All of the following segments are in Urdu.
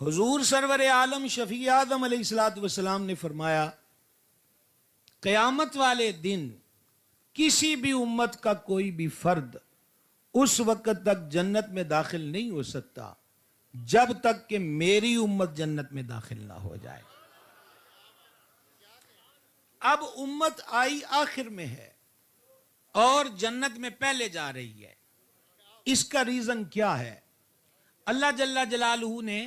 حضور سرور عالم شفیع آدم علیہ الصلوۃ والسلام نے فرمایا قیامت والے دن کسی بھی امت کا کوئی بھی فرد اس وقت تک جنت میں داخل نہیں ہو سکتا جب تک کہ میری امت جنت میں داخل نہ ہو جائے. اب امت آئی آخر میں ہے اور جنت میں پہلے جا رہی ہے. اس کا ریزن کیا ہے؟ اللہ جل جلالہ نے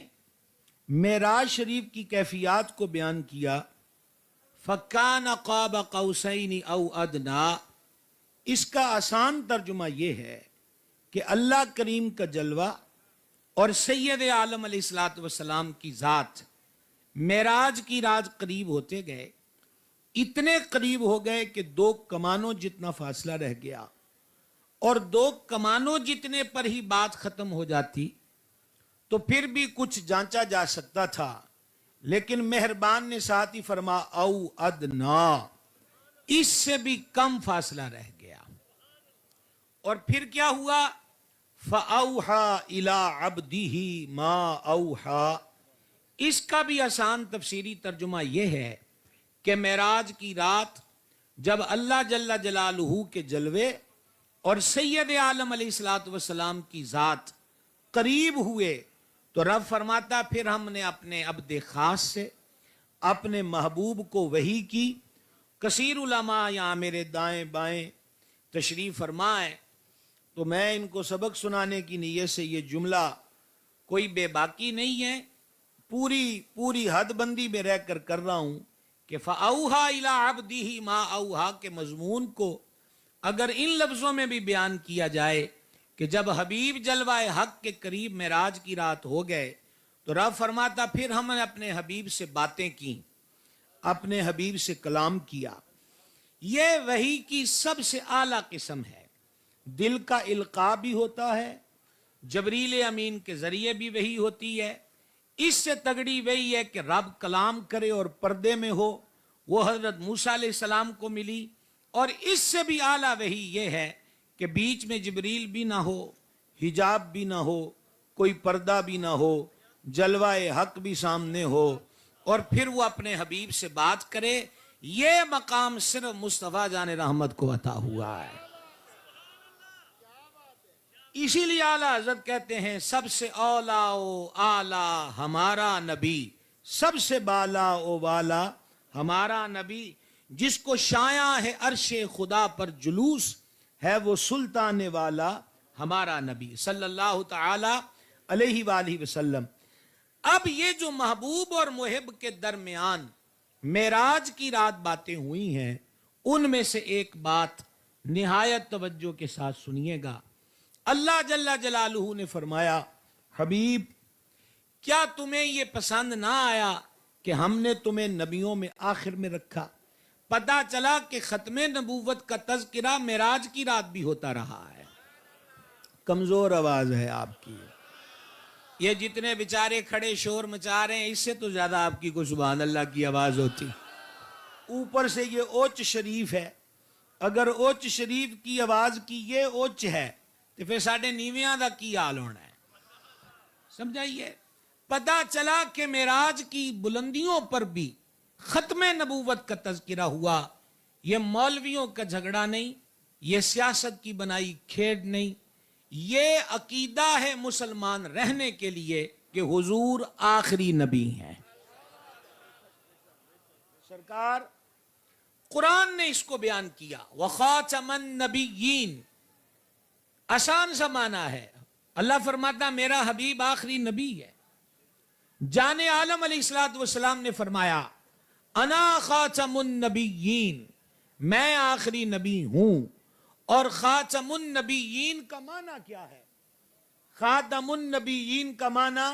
معراج شریف کی کیفیات کو بیان کیا. فَكَانَ قَابَ قَوْسَيْنِ أَوْ أَدْنَىٰ. اس کا آسان ترجمہ یہ ہے کہ اللہ کریم کا جلوہ اور سید عالم علیہ الصلوۃ والسلام کی ذات معراج کی رات قریب ہوتے گئے، اتنے قریب ہو گئے کہ 2 کمانوں جتنا فاصلہ رہ گیا، اور 2 کمانوں جتنے پر ہی بات ختم ہو جاتی تو پھر بھی کچھ جانچا جا سکتا تھا، لیکن مہربان نے ساتھ ہی فرما او ادنا، اس سے بھی کم فاصلہ رہ گیا. اور پھر کیا ہوا؟ فَأَوْحَى إِلَىٰ عَبْدِهِ مَا أَوْحَىٰ. اس کا بھی آسان تفسیری ترجمہ یہ ہے کہ معراج کی رات جب اللہ جل جلالہ کے جلوے اور سید عالم علیہ الصلوۃ والسلام کی ذات قریب ہوئے تو رب فرماتا پھر ہم نے اپنے عبد خاص سے اپنے محبوب کو وحی کی. کثیر علماء یہاں میرے دائیں بائیں تشریف فرمائے تو میں ان کو سبق سنانے کی نیت سے یہ جملہ کوئی بے باکی نہیں ہے، پوری حد بندی میں رہ کر رہا ہوں کہ فَأَوْحَىٰ إِلَىٰ عَبْدِهِ مَا أَوْحَىٰ کے مضمون کو اگر ان لفظوں میں بھی بیان کیا جائے کہ جب حبیب جلوہ حق کے قریب معراج کی رات ہو گئے تو رب فرماتا پھر ہم نے اپنے حبیب سے باتیں کی، اپنے حبیب سے کلام کیا. یہ وحی کی سب سے اعلیٰ قسم ہے. دل کا القاء بھی ہوتا ہے، جبریل امین کے ذریعے بھی وحی ہوتی ہے. اس سے تگڑی وحی ہے کہ رب کلام کرے اور پردے میں ہو، وہ حضرت موسیٰ علیہ السلام کو ملی. اور اس سے بھی اعلیٰ وحی یہ ہے کہ بیچ میں جبریل بھی نہ ہو، حجاب بھی نہ ہو، کوئی پردہ بھی نہ ہو، جلوہ حق بھی سامنے ہو، اور پھر وہ اپنے حبیب سے بات کرے. یہ مقام صرف مصطفیٰ جان رحمت کو عطا ہوا ہے. اسی لیے اعلیٰ حضرت کہتے ہیں سب سے اولا و اعلیٰ ہمارا نبی، سب سے بالا و والا ہمارا نبی، جس کو شایع ہے عرش خدا پر جلوس، ہے وہ سلطان والا ہمارا نبی صلی اللہ تعالی علیہ وآلہ وسلم. اب یہ جو محبوب اور محب کے درمیان معراج کی رات باتیں ہوئی ہیں، ان میں سے ایک بات نہایت توجہ کے ساتھ سنیے گا. اللہ جل جلالہ نے فرمایا حبیب کیا تمہیں یہ پسند نہ آیا کہ ہم نے تمہیں نبیوں میں آخر میں رکھا؟ پتہ چلا کہ ختم نبوت کا تذکرہ معراج کی رات بھی ہوتا رہا ہے. کمزور آواز ہے آپ کی، یہ جتنے بیچارے کھڑے شور مچا رہے ہیں اس سے تو زیادہ آپ کی کو سبحان اللہ کی آواز ہوتی. اوپر سے یہ اوچ شریف ہے، اگر اوچ شریف کی آواز کی یہ اوچ ہے تو پھر ساڑھے نیویاں دا کی حال ہونا ہے. سمجھائیے، پتہ چلا کہ معراج کی بلندیوں پر بھی ختم نبوت کا تذکرہ ہوا. یہ مولویوں کا جھگڑا نہیں، یہ سیاست کی بنائی کھیڑ نہیں، یہ عقیدہ ہے مسلمان رہنے کے لیے کہ حضور آخری نبی ہیں. سرکار قرآن نے اس کو بیان کیا وَخَاتَمَ النَّبِيِّينَ. آسان سا معنی ہے، اللہ فرماتا میرا حبیب آخری نبی ہے. جان عالم علیہ الصلوۃ والسلام نے فرمایا انا خاتم النبیین، میں آخری نبی ہوں. اور خاتم النبیین کا معنی کیا ہے؟ خاتم النبیین کا معنی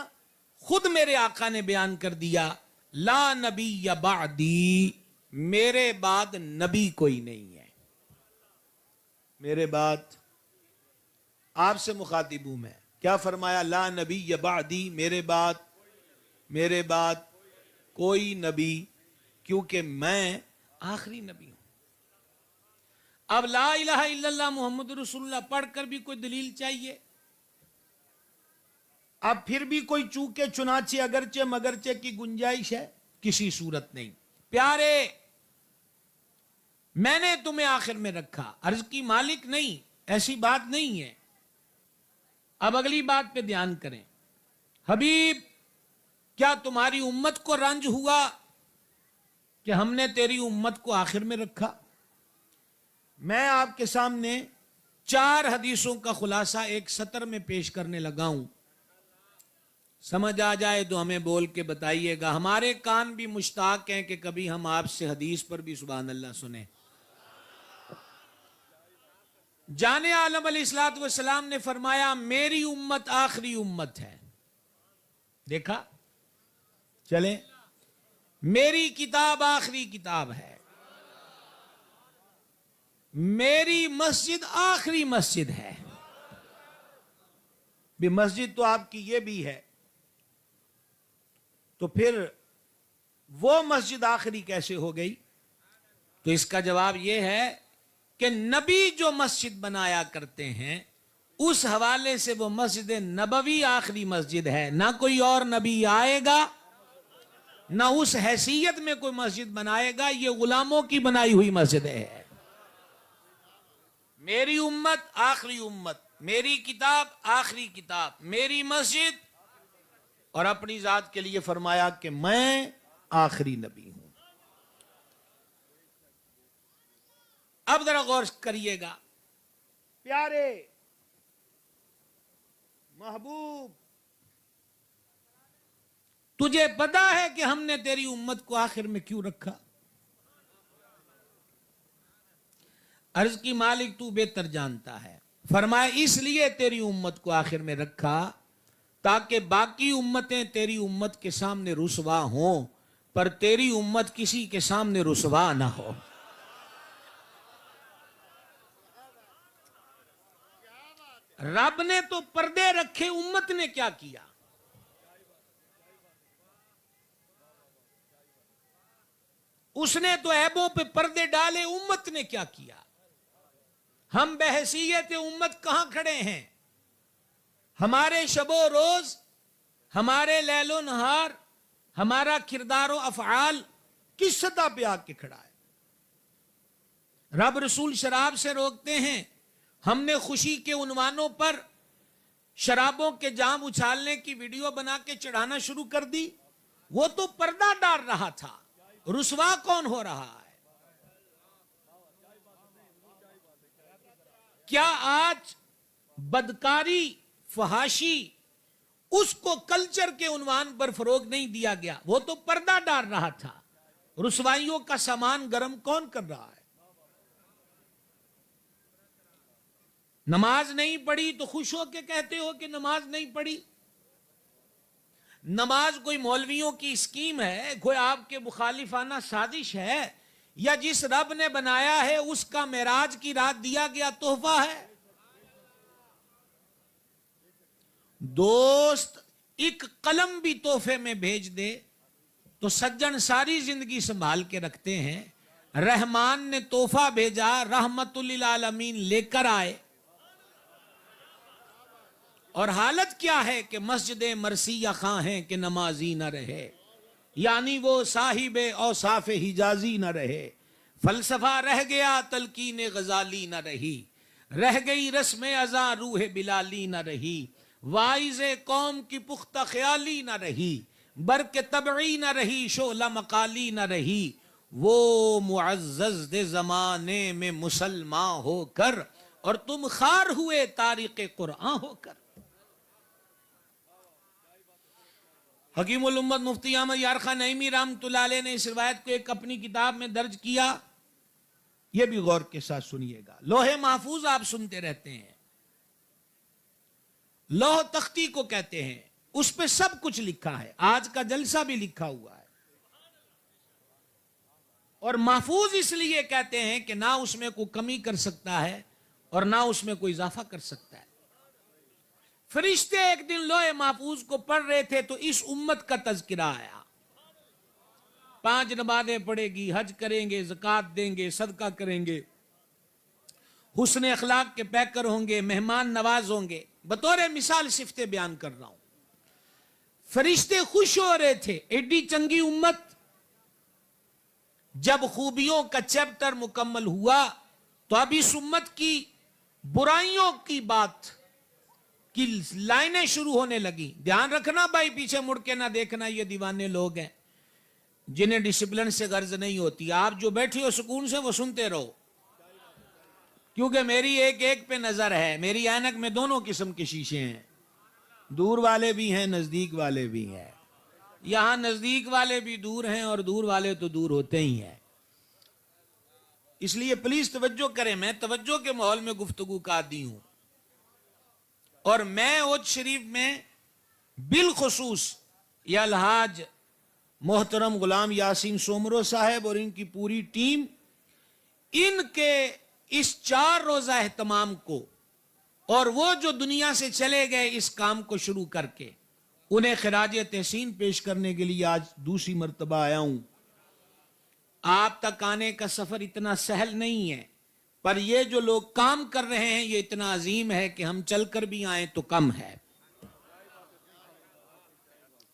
خود میرے آقا نے بیان کر دیا، لا نبی بعدی، میرے بعد نبی کوئی نہیں ہے. میرے بعد آپ سے مخاطب ہوں میں، کیا فرمایا؟ لا نبی بعدی، میرے بعد کوئی نبی، کیونکہ میں آخری نبی ہوں. اب لا الہ الا اللہ محمد رسول اللہ پڑھ کر بھی کوئی دلیل چاہیے؟ اب پھر بھی کوئی چونکے چنانچہ اگرچہ مگرچہ کی گنجائش ہے؟ کسی صورت نہیں۔ پیارے، میں نے تمہیں آخر میں رکھا، عرض کی مالک نہیں، ایسی بات نہیں ہے۔ اب اگلی بات پہ دھیان کریں۔ حبیب، کیا تمہاری امت کو رنج ہوا کہ ہم نے تیری امت کو آخر میں رکھا؟ میں آپ کے سامنے 4 حدیثوں کا خلاصہ ایک سطر میں پیش کرنے لگا ہوں، سمجھ آ جائے تو ہمیں بول کے بتائیے گا۔ ہمارے کان بھی مشتاق ہیں کہ کبھی ہم آپ سے حدیث پر بھی سبحان اللہ سنیں۔ جان عالم علیہ الصلوۃ والسلام نے فرمایا میری امت آخری امت ہے۔ دیکھا؟ چلیں، میری کتاب آخری کتاب ہے، میری مسجد آخری مسجد ہے۔ بھی مسجد تو آپ کی یہ بھی ہے، تو پھر وہ مسجد آخری کیسے ہو گئی؟ تو اس کا جواب یہ ہے کہ نبی جو مسجد بنایا کرتے ہیں اس حوالے سے وہ مسجد نبوی آخری مسجد ہے، نہ کوئی اور نبی آئے گا نہ اس حیثیت میں کوئی مسجد بنائے گا، یہ غلاموں کی بنائی ہوئی مسجد ہے۔ میری امت آخری امت، میری کتاب آخری کتاب، میری مسجد، اور اپنی ذات کے لیے فرمایا کہ میں آخری نبی ہوں۔ اب ذرا غور کریے گا، پیارے محبوب، تجھے پتا ہے کہ ہم نے تیری امت کو آخر میں کیوں رکھا؟ عرض کی مالک تو بہتر جانتا ہے۔ فرمایا اس لیے تیری امت کو آخر میں رکھا تاکہ باقی امتیں تیری امت کے سامنے رسوا ہوں، پر تیری امت کسی کے سامنے رسوا نہ ہو۔ رب نے تو پردے رکھے، امت نے کیا کیا؟ اس نے تو عیبوں پہ پردے ڈالے، امت نے کیا کیا؟ ہم بحیثیت امت کہاں کھڑے ہیں؟ ہمارے شب و روز، ہمارے لیل و نہار، ہمارا کردار و افعال کس سطح پہ آ کے کھڑا ہے؟ رب رسول شراب سے روکتے ہیں، ہم نے خوشی کے عنوانوں پر شرابوں کے جام اچھالنے کی ویڈیو بنا کے چڑھانا شروع کر دی۔ وہ تو پردہ ڈال رہا تھا، رسوا کون ہو رہا ہے؟ کیا آج بدکاری، فحاشی، اس کو کلچر کے عنوان پر فروغ نہیں دیا گیا؟ وہ تو پردہ ڈال رہا تھا، رسوائیوں کا سامان گرم کون کر رہا ہے؟ نماز نہیں پڑھی تو خوش ہو کے کہتے ہو کہ نماز نہیں پڑھی؟ نماز کوئی مولویوں کی اسکیم ہے، کوئی آپ کے مخالفانہ سازش ہے، یا جس رب نے بنایا ہے اس کا معراج کی رات دیا گیا تحفہ ہے؟ دوست ایک قلم بھی تحفے میں بھیج دے تو سجن ساری زندگی سنبھال کے رکھتے ہیں۔ رحمان نے تحفہ بھیجا، رحمت للعالمین لے کر آئے، اور حالت کیا ہے کہ مسجد مرثیہ خواہ ہیں کہ نمازی نہ رہے، یعنی وہ صاحب اوصاف حجازی نہ رہے۔ فلسفہ رہ گیا، تلقین غزالی نہ رہی، رہ گئی رسم ازاں روح بلالی نہ رہی، واعظ قوم کی پختہ خیالی نہ رہی، برق طبعی نہ رہی، شعلہ مقالی نہ رہی۔ وہ معزز دے زمانے میں مسلمان ہو کر، اور تم خار ہوئے تاریخ قرآن ہو کر۔ حکیم الامت مفتی احمد یارخان نعیمی رحمۃ اللہ علیہ نے اس روایت کو ایک اپنی کتاب میں درج کیا، یہ بھی غور کے ساتھ سنیے گا۔ لوح محفوظ آپ سنتے رہتے ہیں، لوح تختی کو کہتے ہیں، اس پہ سب کچھ لکھا ہے، آج کا جلسہ بھی لکھا ہوا ہے، اور محفوظ اس لیے کہتے ہیں کہ نہ اس میں کوئی کمی کر سکتا ہے اور نہ اس میں کوئی اضافہ کر سکتا ہے۔ فرشتے ایک دن لوح محفوظ کو پڑھ رہے تھے تو اس امت کا تذکرہ آیا، 5 نمازیں پڑھے گی، حج کریں گے، زکوٰۃ دیں گے، صدقہ کریں گے، حسن اخلاق کے پیکر ہوں گے، مہمان نواز ہوں گے، بطور مثال صفتیں بیان کر رہا ہوں۔ فرشتے خوش ہو رہے تھے، ایڈی چنگی امت. جب خوبیوں کا چیپٹر مکمل ہوا تو اب اس امت کی برائیوں کی بات کی لائنیں شروع ہونے لگی. دھیان رکھنا بھائی، پیچھے مڑ کے نہ دیکھنا، یہ دیوانے لوگ ہیں جنہیں ڈسپلن سے غرض نہیں ہوتی. آپ جو بیٹھے ہو سکون سے وہ سنتے رہو، کیونکہ میری ایک ایک پہ نظر ہے. میری اینک میں دونوں قسم کے شیشے ہیں، دور والے بھی ہیں نزدیک والے بھی ہیں. یہاں نزدیک والے بھی دور ہیں اور دور والے تو دور ہوتے ہی ہیں. اس لیے پلیز توجہ کریں، میں توجہ کے ماحول میں گفتگو کا عادی ہوں. اور میں اوج شریف میں بالخصوص یہ الحاج محترم غلام یاسین سومرو صاحب اور ان کی پوری ٹیم، ان کے اس 4 روزہ اہتمام کو اور وہ جو دنیا سے چلے گئے اس کام کو شروع کر کے، انہیں خراج تحسین پیش کرنے کے لیے آج دوسری مرتبہ آیا ہوں. آپ تک آنے کا سفر اتنا سہل نہیں ہے، پر یہ جو لوگ کام کر رہے ہیں یہ اتنا عظیم ہے کہ ہم چل کر بھی آئیں تو کم ہے.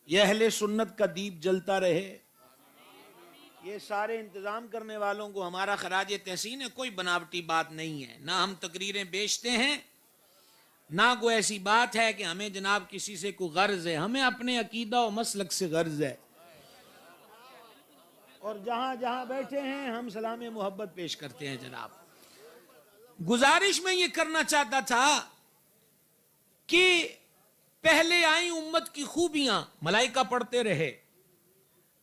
یہ اہل سنت کا دیپ جلتا رہے. یہ سارے انتظام کرنے والوں کو ہمارا خراج تحسین ہے، کوئی بناوٹی بات نہیں ہے. نہ ہم تقریریں بیچتے ہیں، نہ کوئی ایسی بات ہے کہ ہمیں جناب کسی سے کوئی غرض ہے. ہمیں اپنے عقیدہ و مسلک سے غرض ہے. اور جہاں جہاں بیٹھے ہیں ہم سلام محبت پیش کرتے ہیں. جناب گزارش میں یہ کرنا چاہتا تھا کہ پہلے آئی امت کی خوبیاں ملائکہ پڑھتے رہے،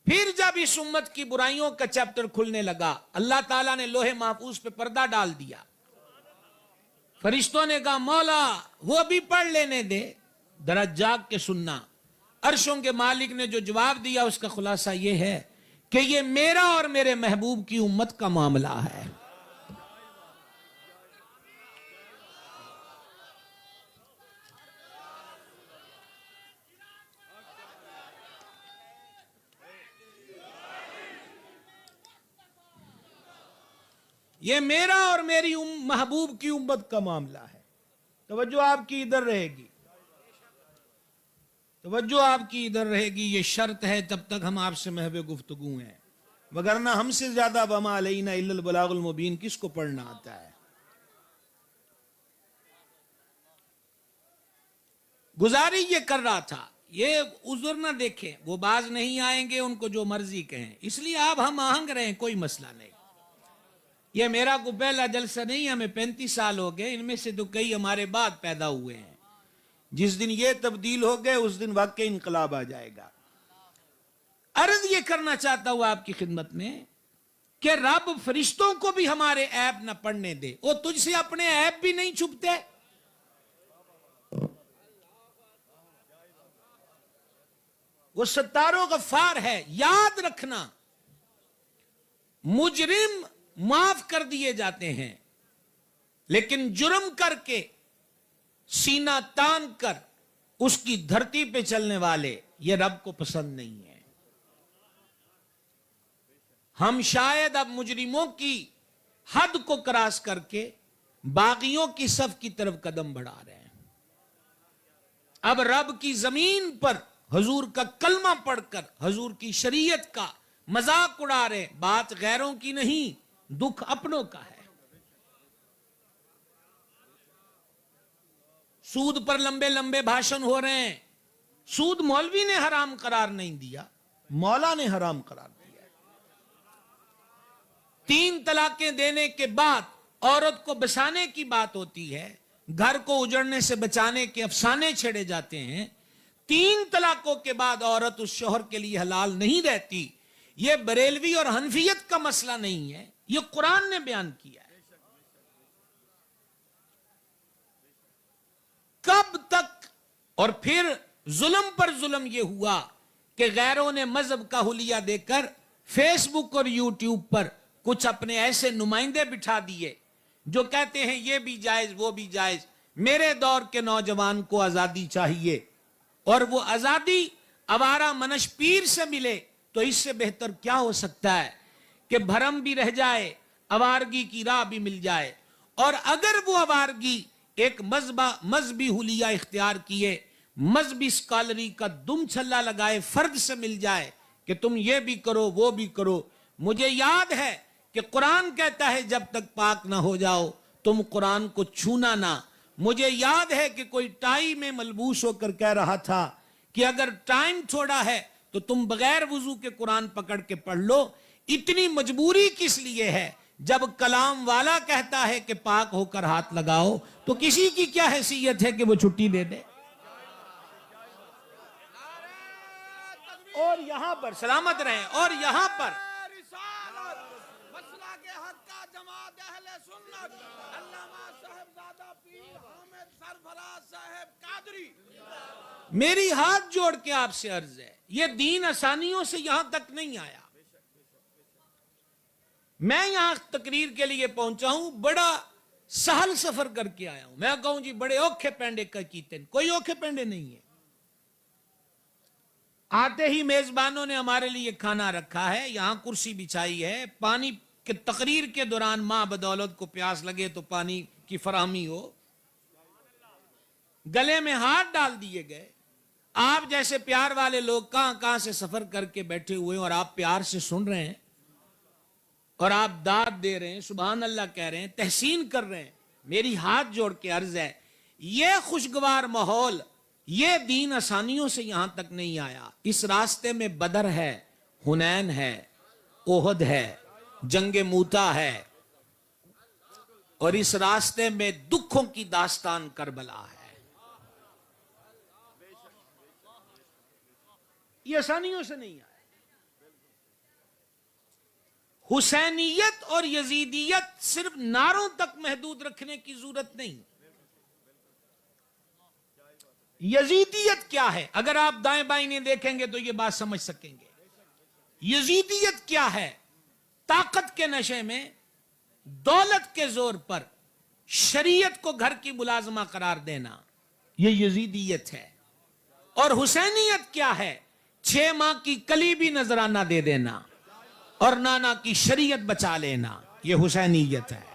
پھر جب اس امت کی برائیوں کا چیپٹر کھلنے لگا اللہ تعالیٰ نے لوح محفوظ پہ پردہ ڈال دیا. فرشتوں نے کہا مولا وہ بھی پڑھ لینے دے، ذرا جاگ کے سننا. عرشوں کے مالک نے جو جواب دیا اس کا خلاصہ یہ ہے کہ یہ میرا اور میرے محبوب کی امت کا معاملہ ہے. یہ میرا اور میری محبوب کی امت کا معاملہ ہے. توجہ آپ کی ادھر رہے گی، توجہ آپ کی ادھر رہے گی. یہ شرط ہے تب تک ہم آپ سے محو گفتگو ہیں، وگرنہ ہم سے زیادہ وما علینا الا البلاغ المبین کس کو پڑھنا آتا ہے. گزاری یہ کر رہا تھا، یہ عذر نہ دیکھیں، وہ باز نہیں آئیں گے ان کو جو مرضی کہیں، اس لیے آپ ہم آہنگ رہیں، کوئی مسئلہ نہیں. یہ میرا کو پہلا جلسہ نہیں، ہمیں 35 سال ہو گئے، ان میں سے تو کئی ہمارے بعد پیدا ہوئے ہیں. جس دن یہ تبدیل ہو گئے اس دن واقعی انقلاب آ جائے گا. عرض یہ کرنا چاہتا ہوں آپ کی خدمت میں کہ رب فرشتوں کو بھی ہمارے عیب نہ پڑھنے دے. وہ تجھ سے اپنے عیب بھی نہیں چھپتے. وہ ستار و غفار ہے. یاد رکھنا مجرم معاف کر دیے جاتے ہیں، لیکن جرم کر کے سینہ تان کر اس کی دھرتی پہ چلنے والے یہ رب کو پسند نہیں ہے. ہم شاید اب مجرموں کی حد کو کراس کر کے باغیوں کی صف کی طرف قدم بڑھا رہے ہیں. اب رب کی زمین پر حضور کا کلمہ پڑھ کر حضور کی شریعت کا مذاق اڑا رہے. بات غیروں کی نہیں، دکھ اپنوں کا ہے. سود پر لمبے لمبے بھاشن ہو رہے ہیں. سود مولوی نے حرام قرار نہیں دیا، مولا نے حرام قرار دیا. 3 طلاقیں دینے کے بعد عورت کو بسانے کی بات ہوتی ہے، گھر کو اجڑنے سے بچانے کے افسانے چھیڑے جاتے ہیں. 3 طلاقوں کے بعد عورت اس شوہر کے لیے حلال نہیں رہتی. یہ بریلوی اور حنفیت کا مسئلہ نہیں ہے، یہ قرآن نے بیان کیا ہے. کب تک؟ اور پھر ظلم پر ظلم یہ ہوا کہ غیروں نے مذہب کا حلیہ دے کر فیس بک اور یوٹیوب پر کچھ اپنے ایسے نمائندے بٹھا دیے جو کہتے ہیں یہ بھی جائز وہ بھی جائز. میرے دور کے نوجوان کو آزادی چاہیے، اور وہ آزادی آوارہ منش پیر سے ملے تو اس سے بہتر کیا ہو سکتا ہے کہ بھرم بھی رہ جائے، آوارگی کی راہ بھی مل جائے. اور اگر وہ آوارگی ایک مذہبی حلیہ اختیار کیے، مذہبی اسکالری کا دم چھلا لگائے فرد سے مل جائے کہ تم یہ بھی کرو وہ بھی کرو. مجھے یاد ہے کہ قرآن کہتا ہے جب تک پاک نہ ہو جاؤ تم قرآن کو چھونا نہ. مجھے یاد ہے کہ کوئی ٹائی میں ملبوس ہو کر کہہ رہا تھا کہ اگر ٹائم تھوڑا ہے تو تم بغیر وضو کے قرآن پکڑ کے پڑھ لو. اتنی مجبوری کس لیے ہے؟ جب کلام والا کہتا ہے کہ پاک ہو کر ہاتھ لگاؤ تو کسی کی کیا حیثیت ہے کہ وہ چھٹی دے دے؟ اور یہاں پر سلامت رہیں. اور یہاں پر میری ہاتھ جوڑ کے آپ سے عرض ہے، یہ دین آسانیوں سے یہاں تک نہیں آیا. میں یہاں تقریر کے لیے پہنچا ہوں، بڑا سہل سفر کر کے آیا ہوں. میں کہوں جی بڑے اوکھے پینڈے کا کیتے، کوئی اوکھے پینڈے نہیں ہے. آتے ہی میزبانوں نے ہمارے لیے کھانا رکھا ہے، یہاں کرسی بچھائی ہے، پانی کے تقریر کے دوران ماں بدولت کو پیاس لگے تو پانی کی فراہمی ہو. گلے میں ہاتھ ڈال دیے گئے. آپ جیسے پیار والے لوگ کہاں کہاں سے سفر کر کے بیٹھے ہوئے اور آپ پیار سے سن رہے ہیں اور آپ داد دے رہے ہیں، سبحان اللہ کہہ رہے ہیں، تحسین کر رہے ہیں. میری ہاتھ جوڑ کے عرض ہے، یہ خوشگوار ماحول، یہ دین آسانیوں سے یہاں تک نہیں آیا. اس راستے میں بدر ہے، حنین ہے، احد ہے، جنگ موتا ہے، اور اس راستے میں دکھوں کی داستان کربلا ہے. یہ آسانیوں سے نہیں آیا. حسینیت اور یزیدیت صرف نعروں تک محدود رکھنے کی ضرورت نہیں. یزیدیت کیا ہے؟ اگر آپ دائیں بائیں نہیں دیکھیں گے تو یہ بات سمجھ سکیں گے. یزیدیت کیا ہے؟ طاقت کے نشے میں دولت کے زور پر شریعت کو گھر کی ملازمہ قرار دینا، یہ یزیدیت ہے. اور حسینیت کیا ہے؟ 6 ماہ کی کلی بھی نذرانہ دے دینا اور نانا کی شریعت بچا لینا، یہ حسینیت ہے.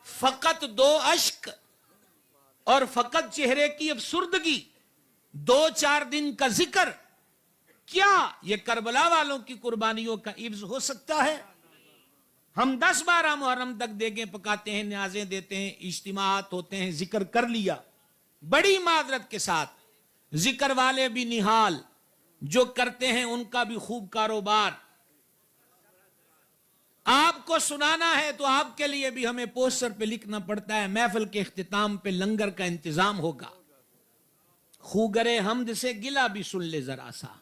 فقط 2 اشک اور فقط چہرے کی افسردگی، 2-4 دن کا ذکر، کیا یہ کربلا والوں کی قربانیوں کا عوض ہو سکتا ہے؟ ہم 10-12 محرم تک دیگیں پکاتے ہیں، نیازیں دیتے ہیں، اجتماعات ہوتے ہیں، ذکر کر لیا. بڑی معذرت کے ساتھ ذکر والے بھی نحال، جو کرتے ہیں ان کا بھی خوب کاروبار. آپ کو سنانا ہے تو آپ کے لیے بھی ہمیں پوسٹر پہ لکھنا پڑتا ہے، محفل کے اختتام پہ لنگر کا انتظام ہوگا. خوگرے حمد سے گلا بھی سن لے ذرا سا.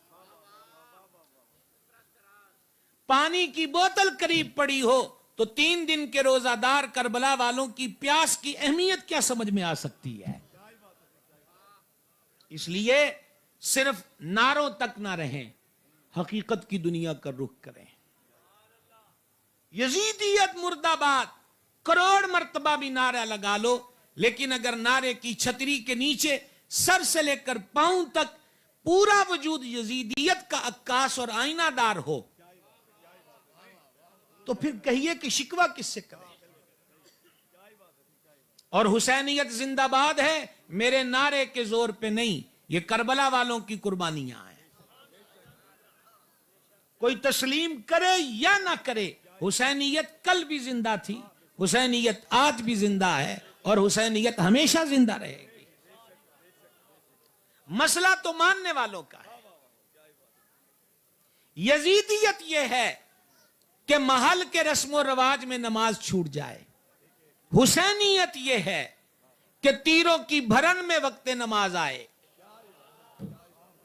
پانی کی بوتل قریب پڑی ہو تو 3 دن کے روزہ دار کربلا والوں کی پیاس کی اہمیت کیا سمجھ میں آ سکتی ہے؟ اس لیے صرف نعروں تک نہ رہیں، حقیقت کی دنیا کا رخ کریں. یزیدیت مرد آباد، کروڑ مرتبہ بھی نعرہ لگا لو، لیکن اگر نعرے کی چھتری کے نیچے سر سے لے کر پاؤں تک پورا وجود یزیدیت کا عکاس اور آئینہ دار ہو تو پھر کہیے کہ شکوہ کس سے کریں. اور حسینیت زندہ باد ہے میرے نعرے کے زور پہ نہیں، یہ کربلا والوں کی قربانیاں ہیں. کوئی تسلیم کرے یا نہ کرے، حسینیت کل بھی زندہ تھی، حسینیت آج بھی زندہ ہے، اور حسینیت ہمیشہ زندہ رہے گی. مسئلہ تو ماننے والوں کا ہے. یزیدیت یہ ہے کہ محل کے رسم و رواج میں نماز چھوٹ جائے. حسینیت یہ ہے کہ تیروں کی بھرن میں وقت نماز آئے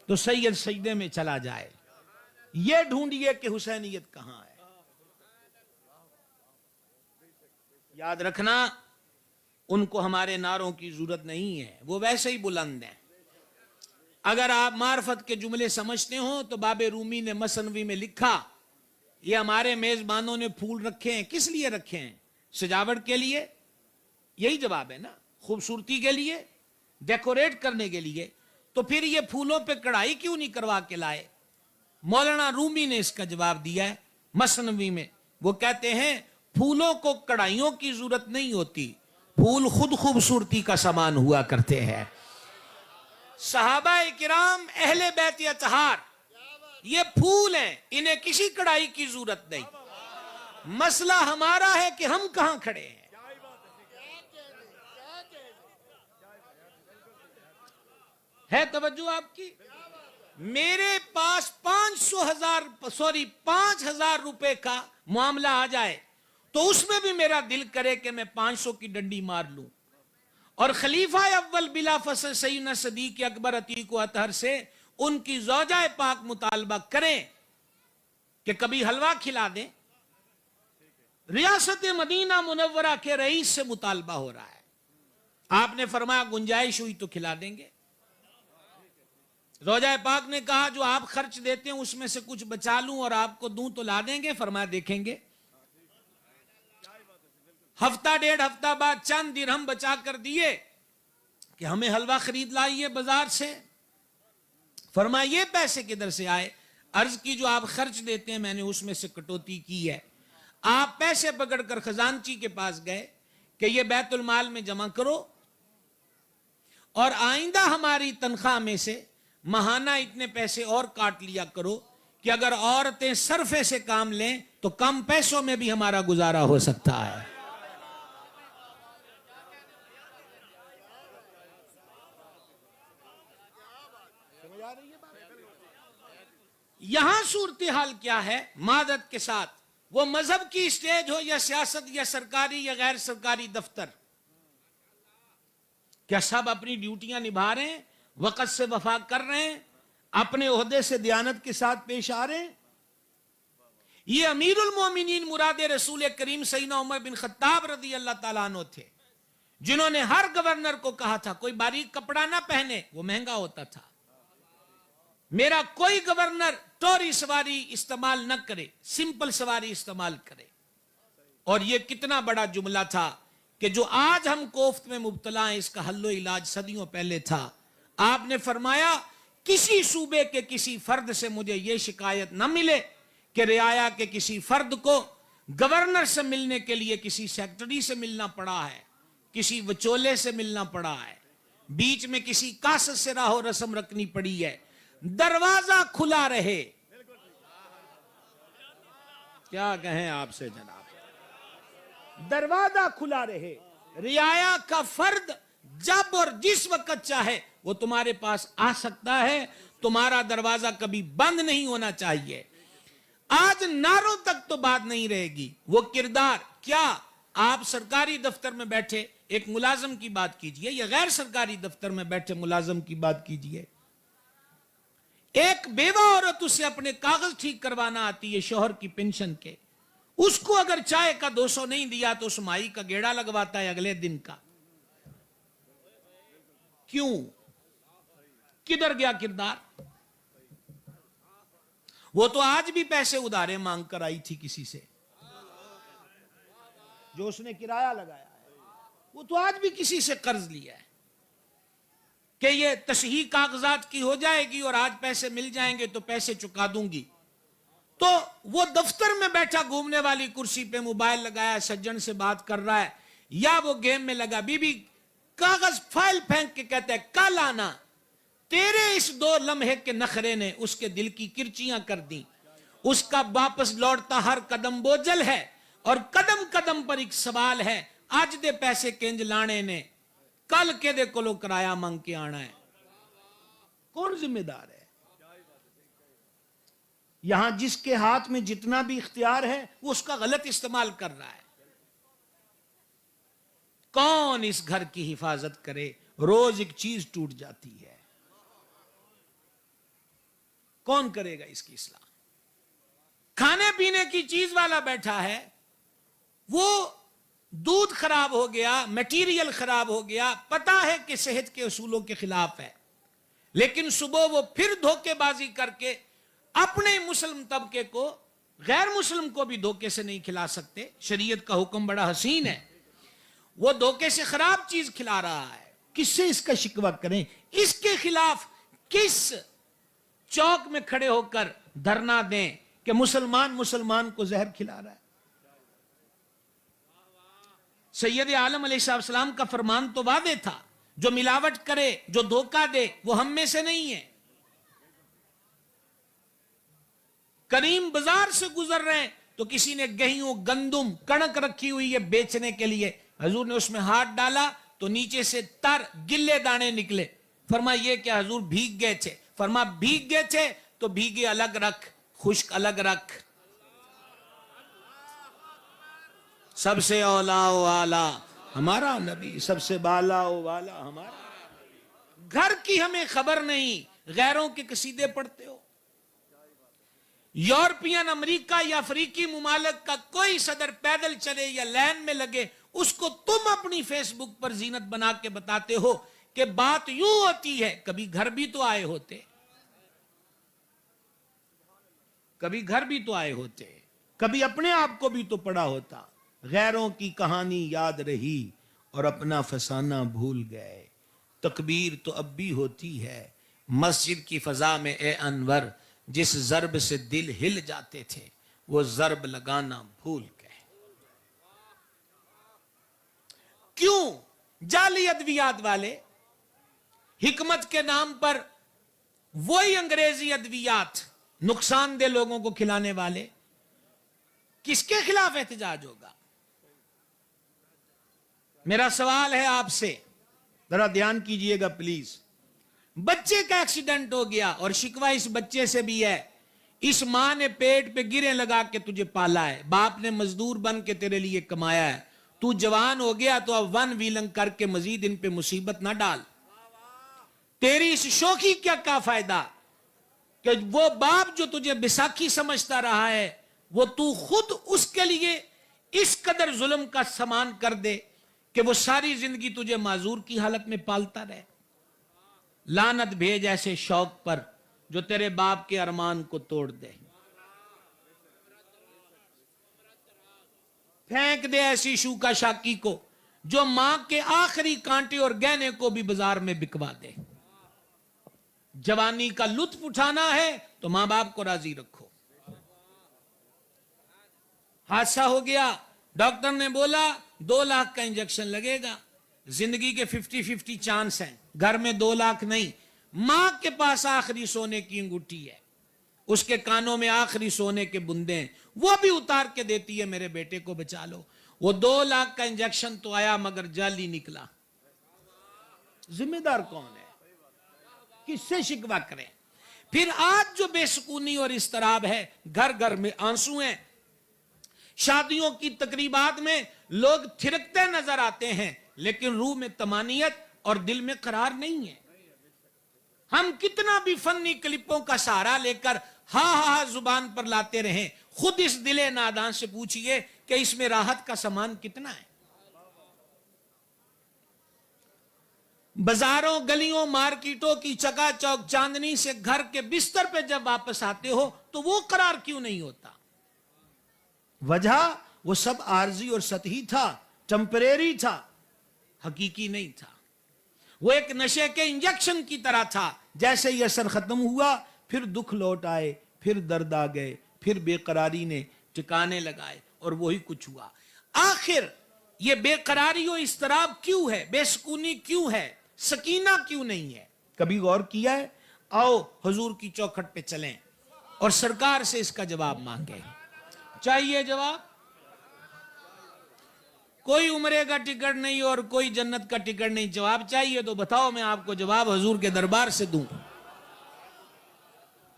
تو سید سجدے میں چلا جائے. یہ ڈھونڈیے کہ حسینیت کہاں ہے. یاد رکھنا، ان کو ہمارے نعروں کی ضرورت نہیں ہے، وہ ویسے ہی بلند ہیں. اگر آپ معرفت کے جملے سمجھتے ہوں تو باب رومی نے مثنوی میں لکھا، یہ ہمارے میزبانوں نے پھول رکھے ہیں، کس لیے رکھے ہیں؟ سجاوٹ کے لیے. یہی جواب ہے نا، خوبصورتی کے لیے، ڈیکوریٹ کرنے کے لیے. تو پھر یہ پھولوں پہ کڑھائی کیوں نہیں کروا کے لائے؟ مولانا رومی نے اس کا جواب دیا ہے مثنوی میں. وہ کہتے ہیں پھولوں کو کڑھائیوں کی ضرورت نہیں ہوتی، پھول خود خوبصورتی کا سامان ہوا کرتے ہیں. صحابہ کرام اہل بیت اطہار یہ پھول ہیں, انہیں کسی کڑائی کی ضرورت نہیں. مسئلہ ہمارا ہے کہ ہم کہاں کھڑے ہیں. ہے توجہ آپ کی؟ میرے پاس 5,000 روپے کا معاملہ آ جائے تو اس میں بھی میرا دل کرے کہ میں 500 کی ڈنڈی مار لوں. اور خلیفہ اول بلا فصل سیدنا صدیق اکبر عتیق و اطہر سے ان کی زوجہ پاک مطالبہ کریں کہ کبھی حلوہ کھلا دیں. ریاست مدینہ منورہ کے رئیس سے مطالبہ ہو رہا ہے. آپ نے فرمایا گنجائش ہوئی تو کھلا دیں گے. زوجہ پاک نے کہا جو آپ خرچ دیتے ہیں اس میں سے کچھ بچا لوں اور آپ کو دوں تو لا دیں گے؟ فرمایا دیکھیں گے. ہفتہ ڈیڑھ ہفتہ بعد چند درہم بچا کر دیے کہ ہمیں حلوہ خرید لائیے بازار سے. فرمایا یہ پیسے کدھر سے آئے؟ عرض کی جو آپ خرچ دیتے ہیں میں نے اس میں سے کٹوتی کی ہے. آپ پیسے پکڑ کر خزانچی کے پاس گئے کہ یہ بیت المال میں جمع کرو اور آئندہ ہماری تنخواہ میں سے ماہانہ اتنے پیسے اور کاٹ لیا کرو کہ اگر عورتیں صرفے سے کام لیں تو کم پیسوں میں بھی ہمارا گزارا ہو سکتا ہے. یہاں صورتحال کیا ہے معذرت کے ساتھ؟ وہ مذہب کی اسٹیج ہو یا سیاست یا سرکاری یا غیر سرکاری دفتر, کیا سب اپنی ڈیوٹیاں نبھا رہے ہیں, وقت سے وفا کر رہے ہیں, اپنے عہدے سے دیانت کے ساتھ پیش آ رہے ہیں؟ یہ امیر المومنین مراد رسول کریم سیدنا عمر بن خطاب رضی اللہ تعالیٰ عنہ تھے جنہوں نے ہر گورنر کو کہا تھا کوئی باریک کپڑا نہ پہنے, وہ مہنگا ہوتا تھا. میرا کوئی گورنر ٹوری سواری استعمال نہ کرے, سمپل سواری استعمال کرے. اور یہ کتنا بڑا جملہ تھا کہ جو آج ہم کوفت میں مبتلا ہیں اس کا حل و علاج صدیوں پہلے تھا. آپ نے فرمایا کسی صوبے کے کسی فرد سے مجھے یہ شکایت نہ ملے کہ رعایا کے کسی فرد کو گورنر سے ملنے کے لیے کسی سیکرٹری سے ملنا پڑا ہے, کسی وچولے سے ملنا پڑا ہے, بیچ میں کسی کاسد سے راہ و رسم رکھنی پڑی ہے. دروازہ کھلا رہے. کیا کہیں آپ سے جناب؟ دروازہ کھلا رہے. رعایا کا فرد جب اور جس وقت چاہے وہ تمہارے پاس آ سکتا ہے, تمہارا دروازہ کبھی بند نہیں ہونا چاہیے. آج نعروں تک تو بات نہیں رہے گی. وہ کردار کیا آپ سرکاری دفتر میں بیٹھے ایک ملازم کی بات کیجئے یا غیر سرکاری دفتر میں بیٹھے ملازم کی بات کیجئے. ایک بیوہ عورت اسے اپنے کاغذ ٹھیک کروانا آتی ہے شوہر کی پینشن کے, اس کو اگر چائے کا 200 نہیں دیا تو اس مائی کا گیڑا لگواتا ہے اگلے دن کا. کیوں؟ کدھر گیا کردار؟ وہ تو آج بھی پیسے ادھارے مانگ کر آئی تھی کسی سے جو اس نے کرایہ لگایا ہے, وہ تو آج بھی کسی سے قرض لیا ہے کہ یہ تصحیح کاغذات کی ہو جائے گی اور آج پیسے مل جائیں گے تو پیسے چکا دوں گی. تو وہ دفتر میں بیٹھا گھومنے والی کرسی پہ موبائل لگایا سجن سے بات کر رہا ہے, یا وہ گیم میں لگا, بی بی کاغذ فائل پھینک کے کہتا ہے کل آنا. تیرے اس 2 لمحے کے نخرے نے اس کے دل کی کرچیاں کر دی. اس کا واپس لوٹتا ہر قدم بوجھل ہے اور قدم قدم پر ایک سوال ہے, آج دے پیسے کنج لانے نے, کل کے دے کولو کرایہ مانگ کے آنا ہے. کون ذمہ دار ہے؟ یہاں جس کے ہاتھ میں جتنا بھی اختیار ہے وہ اس کا غلط استعمال کر رہا ہے. کون اس گھر کی حفاظت کرے؟ روز ایک چیز ٹوٹ جاتی ہے, کون کرے گا اس کی اصلاح؟ کھانے پینے کی چیز والا بیٹھا ہے, وہ دودھ خراب ہو گیا, میٹیریل خراب ہو گیا, پتا ہے کہ صحت کے اصولوں کے خلاف ہے, لیکن صبح وہ پھر دھوکے بازی کر کے اپنے مسلم طبقے کو غیر مسلم کو بھی دھوکے سے نہیں کھلا سکتے. شریعت کا حکم بڑا حسین ہے, وہ دھوکے سے خراب چیز کھلا رہا ہے. کس سے اس کا شکوہ کریں؟ اس کے خلاف کس چوک میں کھڑے ہو کر دھرنا دیں کہ مسلمان کو زہر کھلا رہا ہے؟ سید عالم علیہ السلام کا فرمان تو واضح تھا، جو ملاوٹ کرے، جو دھوکہ دے، وہ ہم میں سے نہیں ہے۔ کریم بازار سے گزر رہے ہیں تو کسی نے گہیوں، گندم، کڑک رکھی ہوئی ہے بیچنے کے لیے، حضور نے اس میں ہاتھ ڈالا تو نیچے سے تر گلے دانے نکلے۔ فرمایا یہ کیا حضور؟ بھیگ گئے تھے۔ فرمایا بھیگ گئے تھے تو بھیگے الگ رکھ، خشک الگ رکھ۔ سب سے اولا و اعلی ہمارا نبی، سب سے بالا و والا ہمارا۔ گھر کی ہمیں خبر نہیں، غیروں کے قصیدے پڑھتے ہو۔ یورپین، امریکہ یا افریقی ممالک کا کوئی صدر پیدل چلے یا لین میں لگے، اس کو تم اپنی فیس بک پر زینت بنا کے بتاتے ہو کہ بات یوں ہوتی ہے۔ کبھی گھر بھی تو آئے ہوتے، کبھی گھر بھی تو آئے ہوتے، کبھی اپنے آپ کو بھی تو پڑا ہوتا۔ غیروں کی کہانی یاد رہی اور اپنا فسانہ بھول گئے۔ تکبیر تو اب بھی ہوتی ہے مسجد کی فضا میں اے انور، جس ضرب سے دل ہل جاتے تھے وہ ضرب لگانا بھول گئے۔ کیوں؟ جعلی ادویات والے، حکمت کے نام پر وہی انگریزی ادویات نقصان دہ لوگوں کو کھلانے والے، کس کے خلاف احتجاج ہوگا؟ میرا سوال ہے آپ سے، ذرا دھیان کیجئے گا پلیز۔ بچے کا ایکسیڈنٹ ہو گیا اور شکوہ اس بچے سے بھی ہے، اس ماں نے پیٹ پہ گریں لگا کے تجھے پالا ہے، باپ نے مزدور بن کے تیرے لیے کمایا ہے، تو جوان ہو گیا تو اب ون ویلنگ کر کے مزید ان پہ مصیبت نہ ڈال۔ تیری اس شوخی کیا فائدہ کہ وہ باپ جو تجھے بیساکھی سمجھتا رہا ہے، وہ تو خود اس کے لیے اس قدر ظلم کا سامان کر دے کہ وہ ساری زندگی تجھے معذور کی حالت میں پالتا رہے۔ لعنت بھیج ایسے شوق پر جو تیرے باپ کے ارمان کو توڑ دے، پھینک دے ایسی شوکا شاکی کو جو ماں کے آخری کانٹے اور گہنے کو بھی بازار میں بکوا دے۔ جوانی کا لطف اٹھانا ہے تو ماں باپ کو راضی رکھو۔ حادثہ ہو گیا، ڈاکٹر نے بولا 2 لاکھ کا انجیکشن لگے گا، زندگی کے 50-50 چانس ہیں، گھر میں 2 لاکھ نہیں، ماں کے پاس آخری سونے کی انگوٹھی ہے، اس کے کانوں میں آخری سونے کے بندے ہیں، وہ بھی اتار کے دیتی ہے میرے بیٹے کو بچا لو۔ وہ 2 لاکھ کا انجیکشن تو آیا مگر جعلی نکلا، ذمہ دار کون ہے؟ کس سے شکوہ کریں؟ پھر آج جو بے سکونی اور اضطراب ہے، گھر گھر میں آنسو ہیں، شادیوں کی تقریبات میں لوگ تھرکتے نظر آتے ہیں لیکن روح میں طمانینت اور دل میں قرار نہیں ہے۔ ہم کتنا بھی فنی کلپوں کا سہارا لے کر ہاں زبان پر لاتے رہیں، خود اس دل نادان سے پوچھئے کہ اس میں راحت کا سامان کتنا ہے۔ بازاروں، گلیوں، مارکیٹوں کی چکا چوک چاندنی سے گھر کے بستر پہ جب واپس آتے ہو تو وہ قرار کیوں نہیں ہوتا؟ وجہ وہ سب عارضی اور سطحی تھا، ٹمپریری تھا، حقیقی نہیں تھا۔ وہ ایک نشے کے انجیکشن کی طرح تھا، جیسے یہ اثر ختم ہوا پھر دکھ لوٹ آئے، پھر درد آ گئے، پھر بے قراری نے ٹھکانے لگائے اور وہی کچھ ہوا۔ آخر یہ بے قراری و اضطراب کیوں ہے؟ بے سکونی کیوں ہے؟ سکینہ کیوں نہیں ہے؟ کبھی غور کیا ہے؟ آؤ حضور کی چوکھٹ پہ چلیں اور سرکار سے اس کا جواب مانگیں۔ چاہیے جواب؟ کوئی عمرے کا ٹکٹ نہیں اور کوئی جنت کا ٹکٹ نہیں، جواب چاہیے تو بتاؤ، میں آپ کو جواب حضور کے دربار سے دوں۔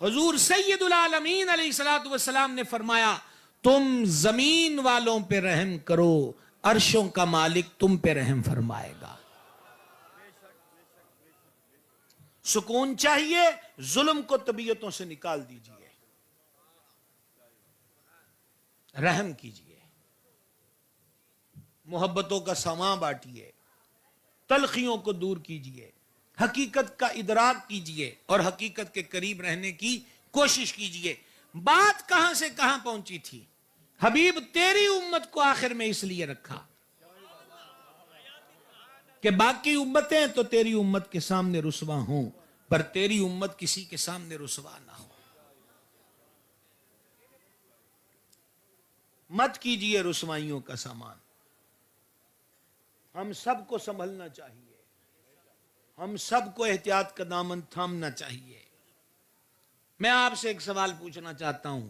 حضور سید العالمین علیہ الصلوۃ والسلام نے فرمایا، تم زمین والوں پہ رحم کرو، عرشوں کا مالک تم پہ رحم فرمائے گا۔ سکون چاہیے، ظلم کو طبیعتوں سے نکال دیجئے، رحم کیجئے، محبتوں کا سامان بانٹیے، تلخیوں کو دور کیجئے، حقیقت کا ادراک کیجئے اور حقیقت کے قریب رہنے کی کوشش کیجئے۔ بات کہاں سے کہاں پہنچی تھی؟ حبیب تیری امت کو آخر میں اس لیے رکھا کہ باقی امتیں تو تیری امت کے سامنے رسوا ہوں، پر تیری امت کسی کے سامنے رسوا نہ ہو۔ مت کیجئے رسوائیوں کا سامان۔ ہم سب کو سنبھلنا چاہیے، ہم سب کو احتیاط کا دامن تھامنا چاہیے۔ میں آپ سے ایک سوال پوچھنا چاہتا ہوں،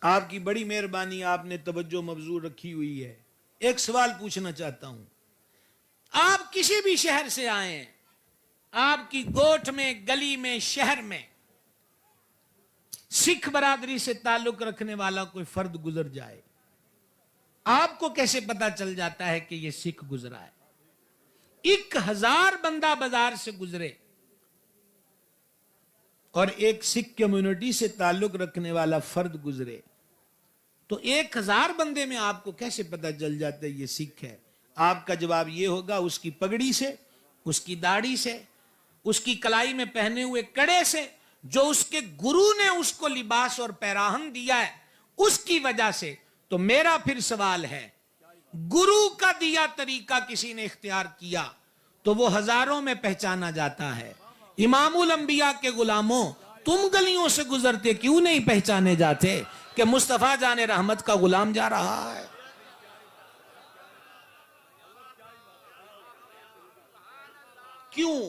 آپ کی بڑی مہربانی، آپ نے توجہ مبذول رکھی ہوئی ہے، ایک سوال پوچھنا چاہتا ہوں۔ آپ کسی بھی شہر سے آئیں، آپ کی گوٹھ میں، گلی میں، شہر میں سکھ برادری سے تعلق رکھنے والا کوئی فرد گزر جائے، آپ کو کیسے پتا چل جاتا ہے کہ یہ سکھ گزرا ہے؟ 1000 بندہ بازار سے گزرے اور ایک سکھ کمیونٹی سے تعلق رکھنے والا فرد گزرے، تو 1000 بندے میں آپ کو کیسے پتا چل جاتا ہے یہ سکھ ہے؟ آپ کا جواب یہ ہوگا، اس کی پگڑی سے، اس کی داڑھی سے، اس کی کلائی میں پہنے ہوئے کڑے سے، جو اس کے گرو نے اس کو لباس اور پیراہن دیا ہے اس کی وجہ سے۔ تو میرا پھر سوال ہے، گرو کا دیا طریقہ کسی نے اختیار کیا تو وہ ہزاروں میں پہچانا جاتا ہے۔ امام الانبیاء کے غلاموں، تم گلیوں سے گزرتے کیوں نہیں پہچانے جاتے کہ مصطفیٰ جان رحمت کا غلام جا رہا ہے؟ کیوں؟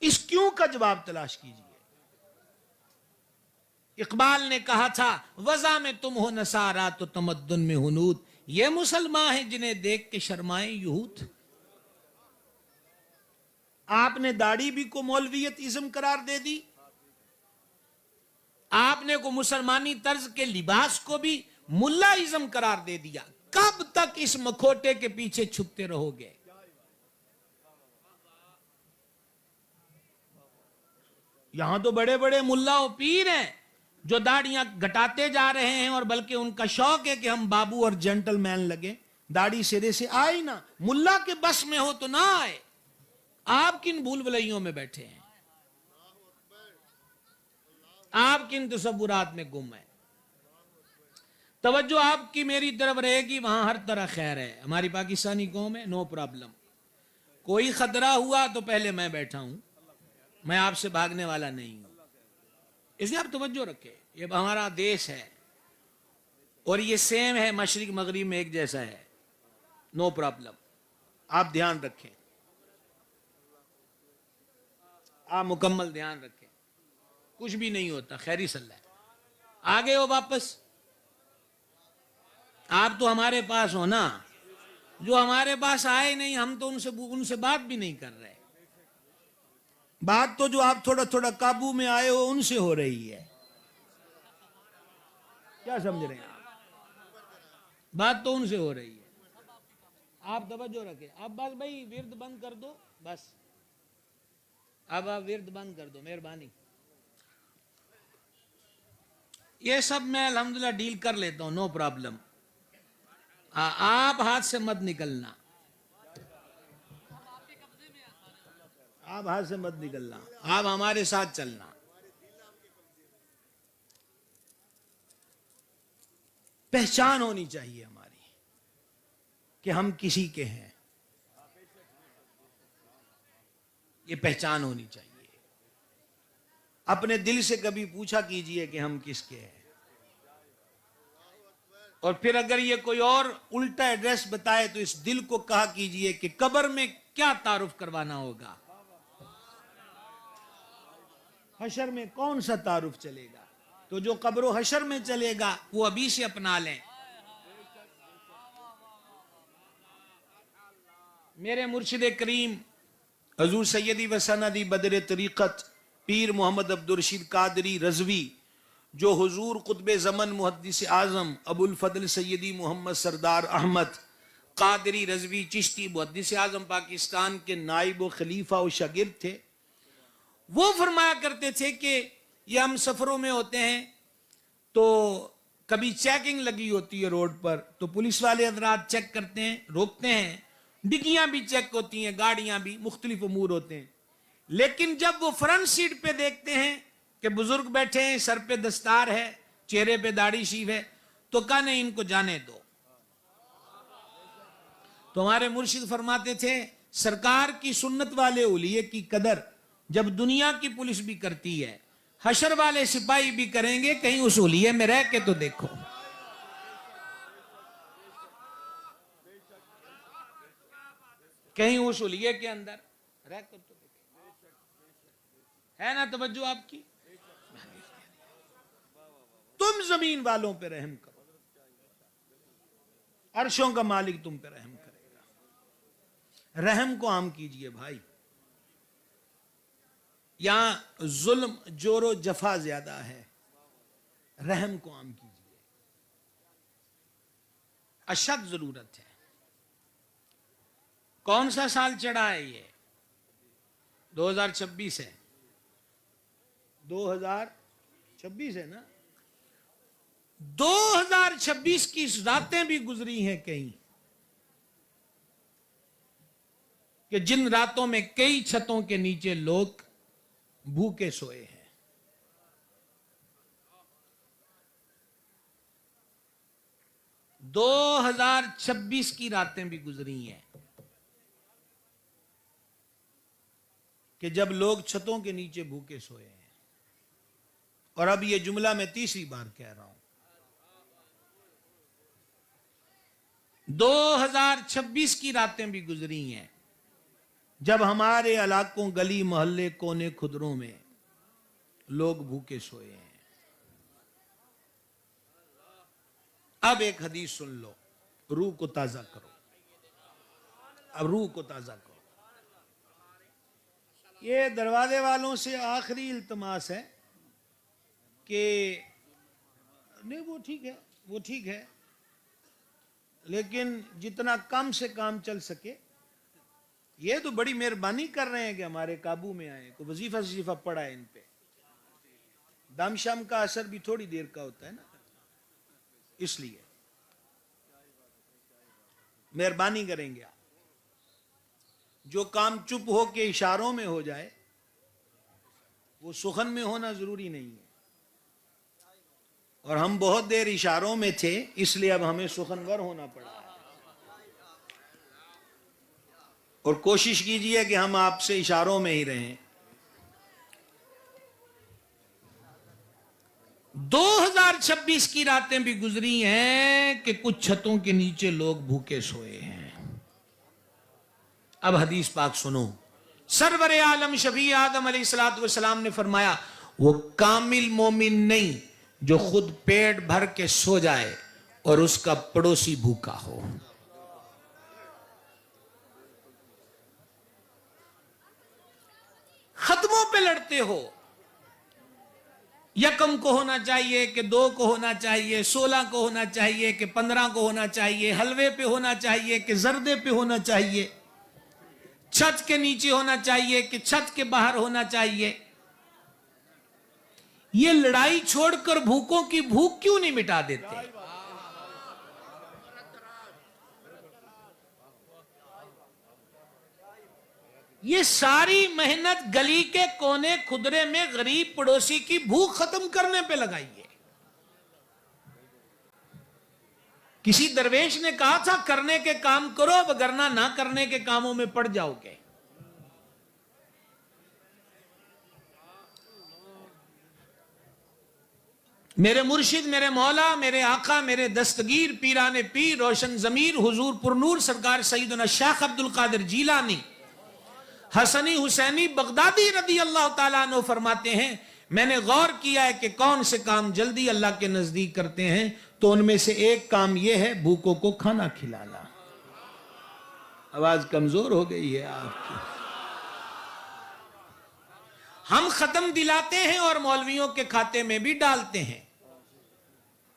اس کیوں کا جواب تلاش کیجئے۔ اقبال نے کہا تھا، وضع میں تم ہو نصارا تو تمدن میں ہنود، یہ مسلمان ہیں جنہیں دیکھ کے شرمائیں یہود۔ آپ نے داڑھی بھی کو مولویت ازم قرار دے دی، آپ نے کو مسلمانی طرز کے لباس کو بھی ملا ازم قرار دے دیا۔ کب تک اس مکھوٹے کے پیچھے چھپتے رہو گے؟ یہاں تو بڑے بڑے ملا و پیر ہیں جو داڑیاں گھٹاتے جا رہے ہیں، اور بلکہ ان کا شوق ہے کہ ہم بابو اور جنٹل مین لگیں۔ داڑھی سرے سے آئے نہ، ملا کے بس میں ہو تو نہ آئے۔ آپ کن بھول بھلائیوں میں بیٹھے ہیں، آپ کن تصورات میں گم ہیں؟ توجہ آپ کی میری طرف رہے گی، وہاں ہر طرح خیر ہے۔ ہماری پاکستانی قوم ہے، نو پرابلم۔ کوئی خطرہ ہوا تو پہلے میں بیٹھا ہوں، میں آپ سے بھاگنے والا نہیں ہوں۔ اس لیے آپ توجہ رکھیں، یہ ہمارا دیش ہے اور یہ سیم ہے، مشرق مغرب میں ایک جیسا ہے، نو پرابلم۔ آپ دھیان رکھیں، آپ مکمل دھیان رکھیں، کچھ بھی نہیں ہوتا، خیری صلی ہے۔ آگے ہو واپس، آپ تو ہمارے پاس ہو نا، جو ہمارے پاس آئے نہیں ہم تو ان سے بات بھی نہیں کر رہے۔ بات تو جو آپ تھوڑا تھوڑا قابو میں آئے ہو ان سے ہو رہی ہے، کیا سمجھ رہے ہیں آپ؟ بات تو ان سے ہو رہی ہے، آپ توجہ رکھیں۔ اب بس بھائی ورد بند کر دو، بس اب آپ ورد بند کر دو، مہربانی۔ یہ سب میں الحمدللہ ڈیل کر لیتا ہوں، نو پرابلم۔ آپ ہاتھ سے مت نکلنا، آپ ہاتھ سے مت نکلنا، آپ ہمارے ساتھ چلنا۔ پہچان ہونی چاہیے ہماری کہ ہم کسی کے ہیں، یہ پہچان ہونی چاہیے۔ اپنے دل سے کبھی پوچھا کیجئے کہ ہم کس کے ہیں، اور پھر اگر یہ کوئی اور الٹا ایڈریس بتائے تو اس دل کو کہا کیجئے کہ قبر میں کیا تعارف کروانا ہوگا، حشر میں کون سا تعارف چلے گا؟ تو جو قبر و حشر میں چلے گا وہ ابھی سے اپنا لیں۔ میرے مرشد کریم حضور سیدی و سندی بدر طریقت پیر محمد عبدالرشید قادری رضوی، جو حضور قطب زمن محدث اعظم ابو الفضل سیدی محمد سردار احمد قادری رضوی چشتی محدث اعظم پاکستان کے نائب و خلیفہ و شاگرد تھے، وہ فرمایا کرتے تھے کہ یہ ہم سفروں میں ہوتے ہیں تو کبھی چیکنگ لگی ہوتی ہے روڈ پر، تو پولیس والے حضرات چیک کرتے ہیں، روکتے ہیں، ڈگیاں بھی چیک ہوتی ہیں، گاڑیاں بھی، مختلف امور ہوتے ہیں، لیکن جب وہ فرنٹ سیٹ پہ دیکھتے ہیں کہ بزرگ بیٹھے ہیں، سر پہ دستار ہے، چہرے پہ داڑھی شیف ہے، تو کہا نہیں ان کو جانے دو۔ تو ہمارے مرشد فرماتے تھے، سرکار کی سنت والے اولیے کی قدر جب دنیا کی پولیس بھی کرتی ہے، حشر والے سپاہی بھی کریں گے، کہیں اس اولیے میں رہ کے تو دیکھو۔ کہیں اس حلیے کے اندر رہ کر تو ہے نا توجہ آپ کی. تم زمین والوں پہ رحم کرو, عرشوں کا مالک تم پہ رحم کرے گا. رحم کو عام کیجئے بھائی. یہاں ظلم جور و جفا زیادہ ہے, رحم کو عام کیجئے, اشد ضرورت ہے. کون سا سال چڑھا ہے یہ؟ 2026 ہے. 2026 ہے نا. 2026 کی راتیں بھی گزری ہیں کئی, کہ جن راتوں میں کئی چھتوں کے نیچے لوگ بھوکے سوئے ہیں. دو 2026 کی راتیں بھی گزری ہیں کہ جب لوگ چھتوں کے نیچے بھوکے سوئے ہیں. اور اب یہ جملہ میں تیسری بار کہہ رہا ہوں. 2026 کی راتیں بھی گزری ہیں جب ہمارے علاقوں, گلی محلے, کونے خدروں میں لوگ بھوکے سوئے ہیں. اب ایک حدیث سن لو, روح کو تازہ کرو. اب روح کو تازہ کرو. یہ دروازے والوں سے آخری التماس ہے کہ نہیں, وہ ٹھیک ہے, وہ ٹھیک ہے, لیکن جتنا کم سے کام چل سکے. یہ تو بڑی مہربانی کر رہے ہیں کہ ہمارے قابو میں آئے. کوئی وظیفہ پڑا ہے ان پہ. دم شم کا اثر بھی تھوڑی دیر کا ہوتا ہے نا, اس لیے مہربانی کریں گے آپ. جو کام چپ ہو کے اشاروں میں ہو جائے وہ سخن میں ہونا ضروری نہیں ہے. اور ہم بہت دیر اشاروں میں تھے, اس لیے اب ہمیں سخنور ہونا پڑا ہے. اور کوشش کیجئے کہ ہم آپ سے اشاروں میں ہی رہیں. 2026 کی راتیں بھی گزری ہیں کہ کچھ چھتوں کے نیچے لوگ بھوکے سوئے ہیں. اب حدیث پاک سنو. سرور عالم شفیع آدم علیہ الصلوۃ والسلام نے فرمایا, وہ کامل مومن نہیں جو خود پیٹ بھر کے سو جائے اور اس کا پڑوسی بھوکا ہو. ختموں پہ لڑتے ہو. یکم کو ہونا چاہیے کہ 2 کو ہونا چاہیے, 16 کو ہونا چاہیے کہ 15 کو ہونا چاہیے, حلوے پہ ہونا چاہیے کہ زردے پہ ہونا چاہیے, چھت کے نیچے ہونا چاہیے کہ چھت کے باہر ہونا چاہیے. یہ لڑائی چھوڑ کر بھوکوں کی بھوک کیوں نہیں مٹا دیتے؟ یہ ساری محنت گلی کے کونے خدرے میں غریب پڑوسی کی بھوک ختم کرنے پہ لگائیے. کسی درویش نے کہا تھا کرنے کے کام کرو, وگرنہ نہ کرنے کے کاموں میں پڑ جاؤ گے. میرے مرشد, میرے مولا, میرے آقا, میرے دستگیر, پیران پیر, روشن ضمیر, حضور پرنور سرکار سیدنا شیخ عبد القادر جیلانی حسنی حسینی بغدادی رضی اللہ تعالیٰ عنہ فرماتے ہیں, میں نے غور کیا ہے کہ کون سے کام جلدی اللہ کے نزدیک کرتے ہیں, تو ان میں سے ایک کام یہ ہے بھوکوں کو کھانا کھلانا. آواز کمزور ہو گئی ہے آپ کی. ہم ختم دلاتے ہیں اور مولویوں کے کھاتے میں بھی ڈالتے ہیں.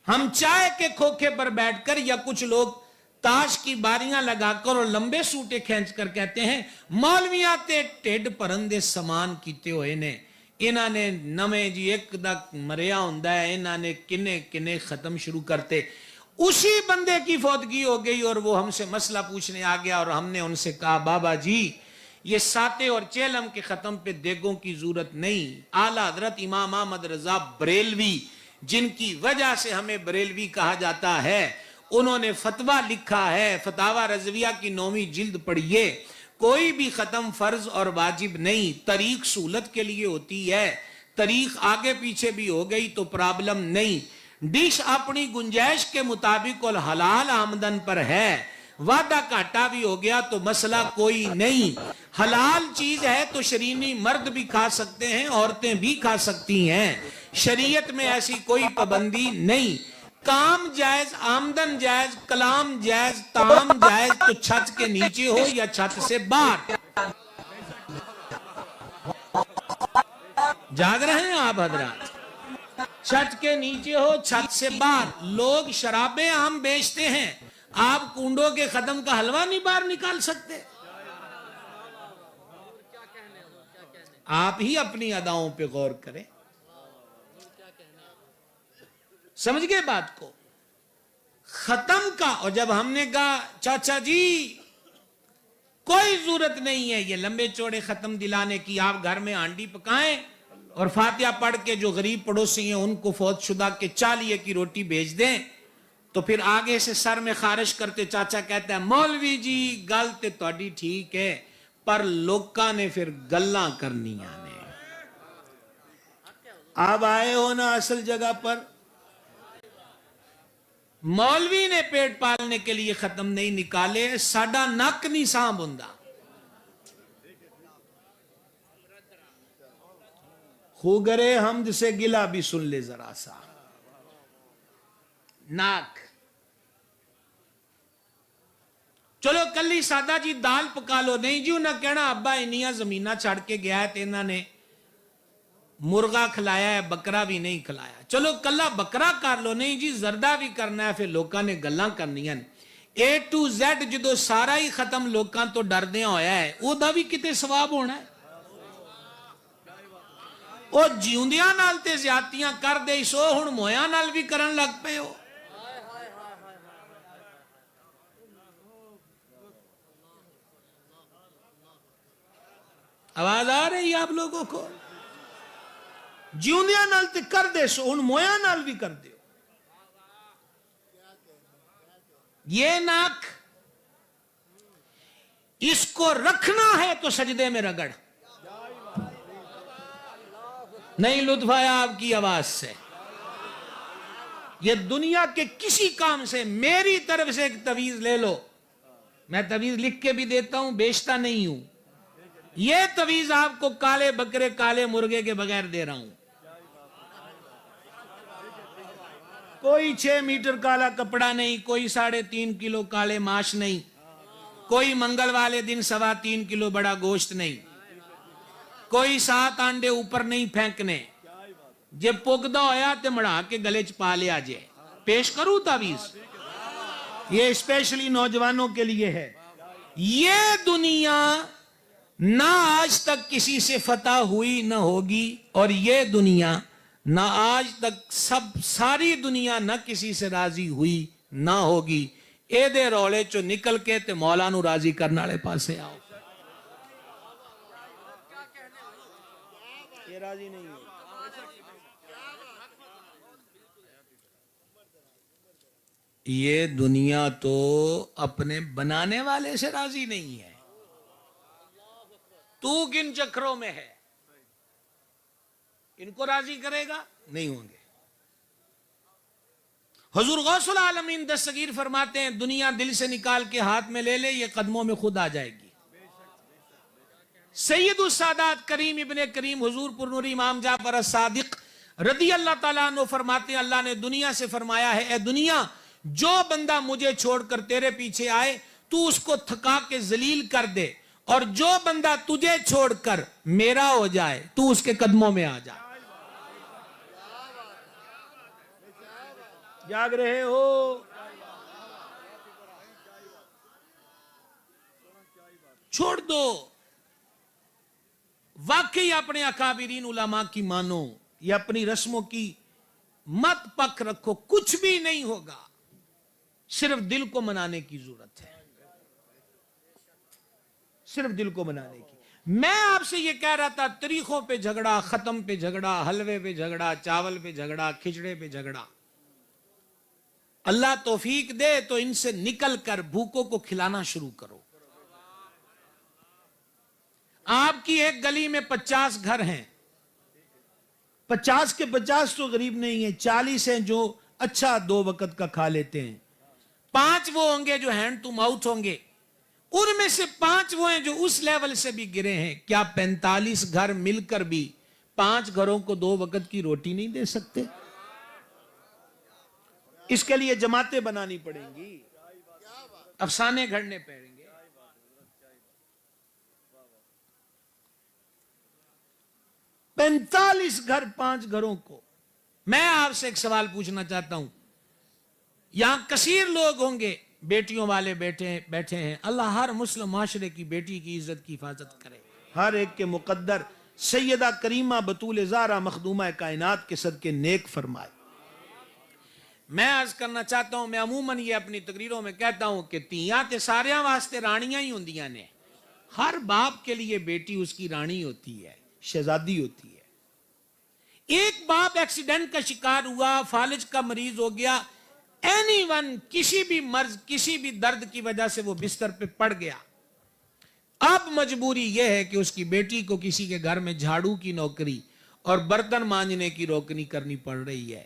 ہم چائے کے کھوکھے پر بیٹھ کر یا کچھ لوگ تاش کی باریاں لگا کر اور لمبے سوٹے کھینچ کر کہتے ہیں مولویاں تے ٹیڈ پرندے سامان کیتے ہوئے نے, انہاں نے نمیں جی ایک دک مریا ہوندا ہے, انہاں نے کنے کنے ختم شروع کرتے. اسی بندے کی فوتگی ہو گئی اور وہ ہم سے مسئلہ پوچھنے آ گیا, اور ہم نے ان سے کہا بابا جی یہ ساتے اور چیلم کے ختم پہ دیگوں کی ضرورت نہیں. اعلیٰ حضرت امام احمد رضا بریلوی, جن کی وجہ سے ہمیں بریلوی کہا جاتا ہے, انہوں نے فتویٰ لکھا ہے, فتاوی رضویہ کی 9ویں جلد پڑھیے. کوئی بھی ختم فرض اور واجب نہیں, طریق سہولت کے لیے ہوتی ہے. طریق آگے پیچھے بھی ہو گئی تو پرابلم نہیں. ڈش اپنی گنجائش کے مطابق اور حلال آمدن پر ہے, وعدہ گھاٹا بھی ہو گیا تو مسئلہ کوئی نہیں. حلال چیز ہے تو شرینی مرد بھی کھا سکتے ہیں, عورتیں بھی کھا سکتی ہیں, شریعت میں ایسی کوئی پابندی نہیں. کام جائز, آمدن جائز, کلام جائز, طعام جائز, تو چھت کے نیچے ہو یا چھت سے باہر. جاگ رہے ہیں آپ حضرات؟ چھت کے نیچے ہو, چھت سے باہر. لوگ شرابیں عام بیچتے ہیں, آپ کنڈوں کے ختم کا حلوہ نہیں باہر نکال سکتے؟ آپ ہی اپنی اداؤں پہ غور کریں. سمجھ گئے بات کو؟ ختم کا. اور جب ہم نے کہا چاچا جی کوئی ضرورت نہیں ہے یہ لمبے چوڑے ختم دلانے کی, آپ گھر میں ہانڈی پکائیں اور فاتحہ پڑھ کے جو غریب پڑوسی ہیں ان کو فوت شدہ کے چالیے کی روٹی بھیج دیں, تو پھر آگے سے سر میں خارش کرتے چاچا کہتا ہے مولوی جی گل تے تہاڈی ٹھیک ہے پر لوکاں نے پھر گلاں کرنیاں نے. آپ آئے ہو نا اصل جگہ پر. مولوی نے پیٹ پالنے کے لیے ختم نہیں نکالے, ساڈا نک نہیں سانب ہوندا. خوگرے حمد سے گلا بھی سن لے ذرا سا. ناک. چلو کلی سادہ جی دال پکا لو, نہیں جی انہاں کہنا ابا انیاں زمینہ چھڑ کے گیا ہے تے انہاں نے مرغا کھلایا ہے, بکرا بھی نہیں کھلایا. چلو کلا بکرا کر لو, نہیں جی زردہ بھی کرنا ہے, پھر لوکاں نے گلاں کرنیاں. A to Z جدو سارا ہی ختم لوکاں تو ڈردیاں ہویا ہے, او دا بھی کتے ثواب ہونا ہے. او جیوندیاں نال تے زیادتیاں کر دے سو, ہن مویاں نال بھی کرن لگ پے ہو. آواز آ رہی ہے آپ لوگوں کو؟ جیوندیاں نال تے کر دے سو, ہن مویاں نال بھی کر دیو. یہ ناک اس کو رکھنا ہے تو سجدے میں رگڑ. نہیں لطف آیا آپ کی آواز سے؟ یہ دنیا کے کسی کام سے میری طرف سے ایک تویز لے لو, میں تویز لکھ کے بھی دیتا ہوں, بیچتا نہیں ہوں. یہ تویز آپ کو کالے بکرے کالے مرغے کے بغیر دے رہا ہوں. کوئی 6 میٹر کالا کپڑا نہیں, کوئی 3.5 کلو کالے ماش نہیں, کوئی منگل والے دن 3.25 کلو بڑا گوشت نہیں, کوئی 7 انڈے اوپر نہیں پھینکنے. جب پگدا ہویا تے مڑا کے گلے چ پا لیا جائے. پیش کروں تعویذ؟ یہ اسپیشلی نوجوانوں کے لیے ہے. یہ دنیا نہ آج تک کسی سے فتح ہوئی نہ ہوگی, اور یہ دنیا نہ آج تک ساری دنیا نہ کسی سے راضی ہوئی نہ ہوگی. اے دے رولے چو نکل کے تے مولا نو راضی کرنے والے پاسے آؤ. یہ راضی نہیں ہے. یہ دنیا تو اپنے بنانے والے سے راضی نہیں ہے. تو کن چکروں میں ہے؟ ان کو راضی کرے گا؟ نہیں ہوں گے. حضور غوث العالمین دستگیر فرماتے ہیں دنیا دل سے نکال کے ہاتھ میں لے لے, یہ قدموں میں خود آ جائے گی. سید السادات کریم ابن کریم حضور پر نور امام جعفر الصادق رضی اللہ تعالیٰ عنہ فرماتے ہیں اللہ نے دنیا سے فرمایا ہے, اے دنیا جو بندہ مجھے چھوڑ کر تیرے پیچھے آئے تو اس کو تھکا کے ذلیل کر دے, اور جو بندہ تجھے چھوڑ کر میرا ہو جائے تو اس کے قدموں میں آ جائے. جاگ رہے ہو؟ چھوڑ دو. واقعی اپنے اکابرین علماء کی مانو, یہ اپنی رسموں کی مت پک رکھو, کچھ بھی نہیں ہوگا, صرف دل کو منانے کی ضرورت ہے, صرف دل کو منانے کی. میں آپ سے یہ کہہ رہا تھا طریقوں پہ جھگڑا, ختم پہ جھگڑا, حلوے پہ جھگڑا, چاول پہ جھگڑا, کھچڑے پہ جھگڑا. اللہ توفیق دے تو ان سے نکل کر بھوکوں کو کھلانا شروع کرو. آپ کی ایک گلی میں 50 گھر ہیں, 50 کے 50 تو غریب نہیں ہیں, 40 ہیں جو اچھا 2 وقت کا کھا لیتے ہیں. 5 وہ ہوں گے جو ہینڈ ٹو ماؤتھ ہوں گے، ان میں سے 5 وہ ہیں جو اس لیول سے بھی گرے ہیں. کیا 45 گھر مل کر بھی 5 گھروں کو 2 وقت کی روٹی نہیں دے سکتے؟ اس کے لیے جماعتیں بنانی پڑیں گی، افسانے گھڑنے پڑیں گے. 45 گھر 5 گھروں کو. میں آپ سے ایک سوال پوچھنا چاہتا ہوں، یہاں کثیر لوگ ہوں گے بیٹیوں والے بیٹھے ہیں. اللہ ہر مسلم معاشرے کی بیٹی کی عزت کی حفاظت کرے، ہر ایک کے مقدر سیدہ کریمہ بطول زہرا مخدومہ کائنات کے صدقے نیک فرمائے. میں عرض کرنا چاہتا ہوں، میں عموماً یہ اپنی تقریروں میں کہتا ہوں کہ تیاں تے ساریاں واسطے رانیاں ہی ہوندیاں نے. ہر باپ کے لیے بیٹی اس کی رانی ہوتی ہے، شہزادی ہوتی ہے. ایک باپ ایکسیڈنٹ کا شکار ہوا، فالج کا مریض ہو گیا، اینی ون، کسی بھی مرض کسی بھی درد کی وجہ سے وہ بستر پہ پڑ گیا. اب مجبوری یہ ہے کہ اس کی بیٹی کو کسی کے گھر میں جھاڑو کی نوکری اور برتن مانجنے کی نوکری کرنی پڑ رہی ہے.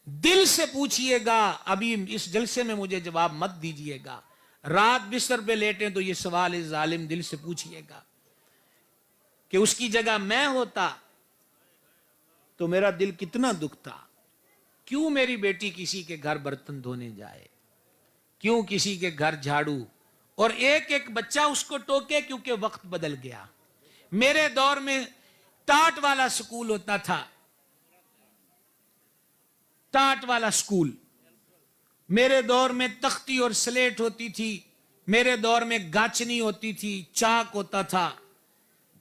دل سے پوچھئے گا، ابھی اس جلسے میں مجھے جواب مت دیجئے گا، رات بستر پہ لیٹیں تو یہ سوال ظالم دل سے پوچھئے گا کہ اس کی جگہ میں ہوتا تو میرا دل کتنا دکھتا. کیوں میری بیٹی کسی کے گھر برتن دھونے جائے، کیوں کسی کے گھر جھاڑو، اور ایک ایک بچہ اس کو ٹوکے کیونکہ وقت بدل گیا. میرے دور میں ٹاٹ والا سکول ہوتا تھا، ٹاٹ والا سکول. میرے دور میں تختی اور سلیٹ ہوتی تھی، میرے دور میں گاچنی ہوتی تھی، چاک ہوتا تھا.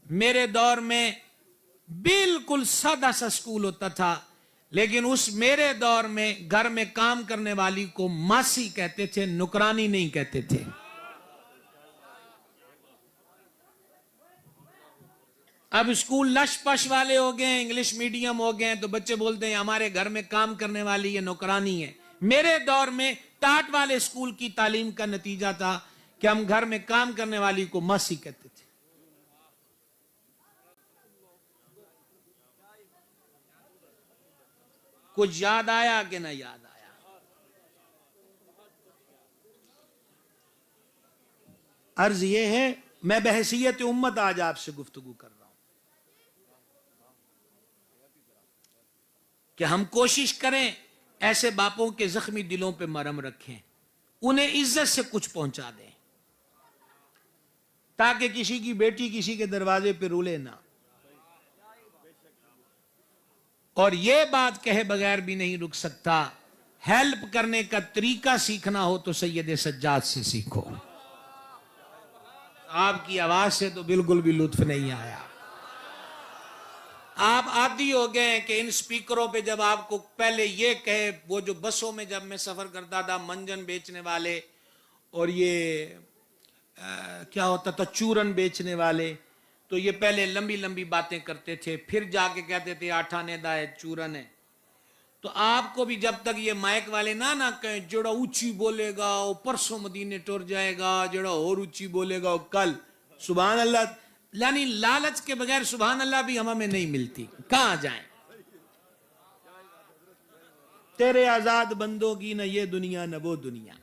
میرے دور میں بالکل سادہ سا سکول ہوتا تھا، لیکن اس میرے دور میں گھر میں کام کرنے والی کو ماسی کہتے تھے، نکرانی نہیں کہتے تھے. اب اسکول لش پش والے ہو گئے، انگلش میڈیم ہو گئے، تو بچے بولتے ہیں ہمارے گھر میں کام کرنے والی یہ نوکرانی ہے. میرے دور میں ٹاٹ والے اسکول کی تعلیم کا نتیجہ تھا کہ ہم گھر میں کام کرنے والی کو ماسی کہتے تھے. کچھ یاد آیا کہ نہ یاد آیا؟ عرض یہ ہے، میں بحیثیت امت آج آپ سے گفتگو کر رہا ہوں کہ ہم کوشش کریں ایسے باپوں کے زخمی دلوں پہ مرہم رکھیں، انہیں عزت سے کچھ پہنچا دیں تاکہ کسی کی بیٹی کسی کے دروازے پہ رولے نہ. اور یہ بات کہے بغیر بھی نہیں رک سکتا، ہیلپ کرنے کا طریقہ سیکھنا ہو تو سید سجاد سے سیکھو. آپ کی آواز سے تو بالکل بھی لطف نہیں آیا. آپ عادی ہو گئے ہیں کہ ان سپیکروں پہ جب آپ کو پہلے یہ کہے، وہ جو بسوں میں جب میں سفر کرتا تھا، منجن بیچنے والے اور یہ کیا ہوتا تھا، چورن بیچنے والے، تو یہ پہلے لمبی لمبی باتیں کرتے تھے، پھر جا کے کہتے تھے آٹھانے دا ہے، چورن ہے. تو آپ کو بھی جب تک یہ مائک والے نہ کہیں جڑا اونچی بولے گا وہ پرسوں مدینے ٹر جائے گا، جڑا اور اونچی بولے گا وہ کل. سبحان اللہ، یعنی لالچ کے بغیر سبحان اللہ بھی ہمیں نہیں ملتی، کہاں جائیں. تیرے آزاد بندوں کی نہ یہ دنیا نہ وہ دنیا.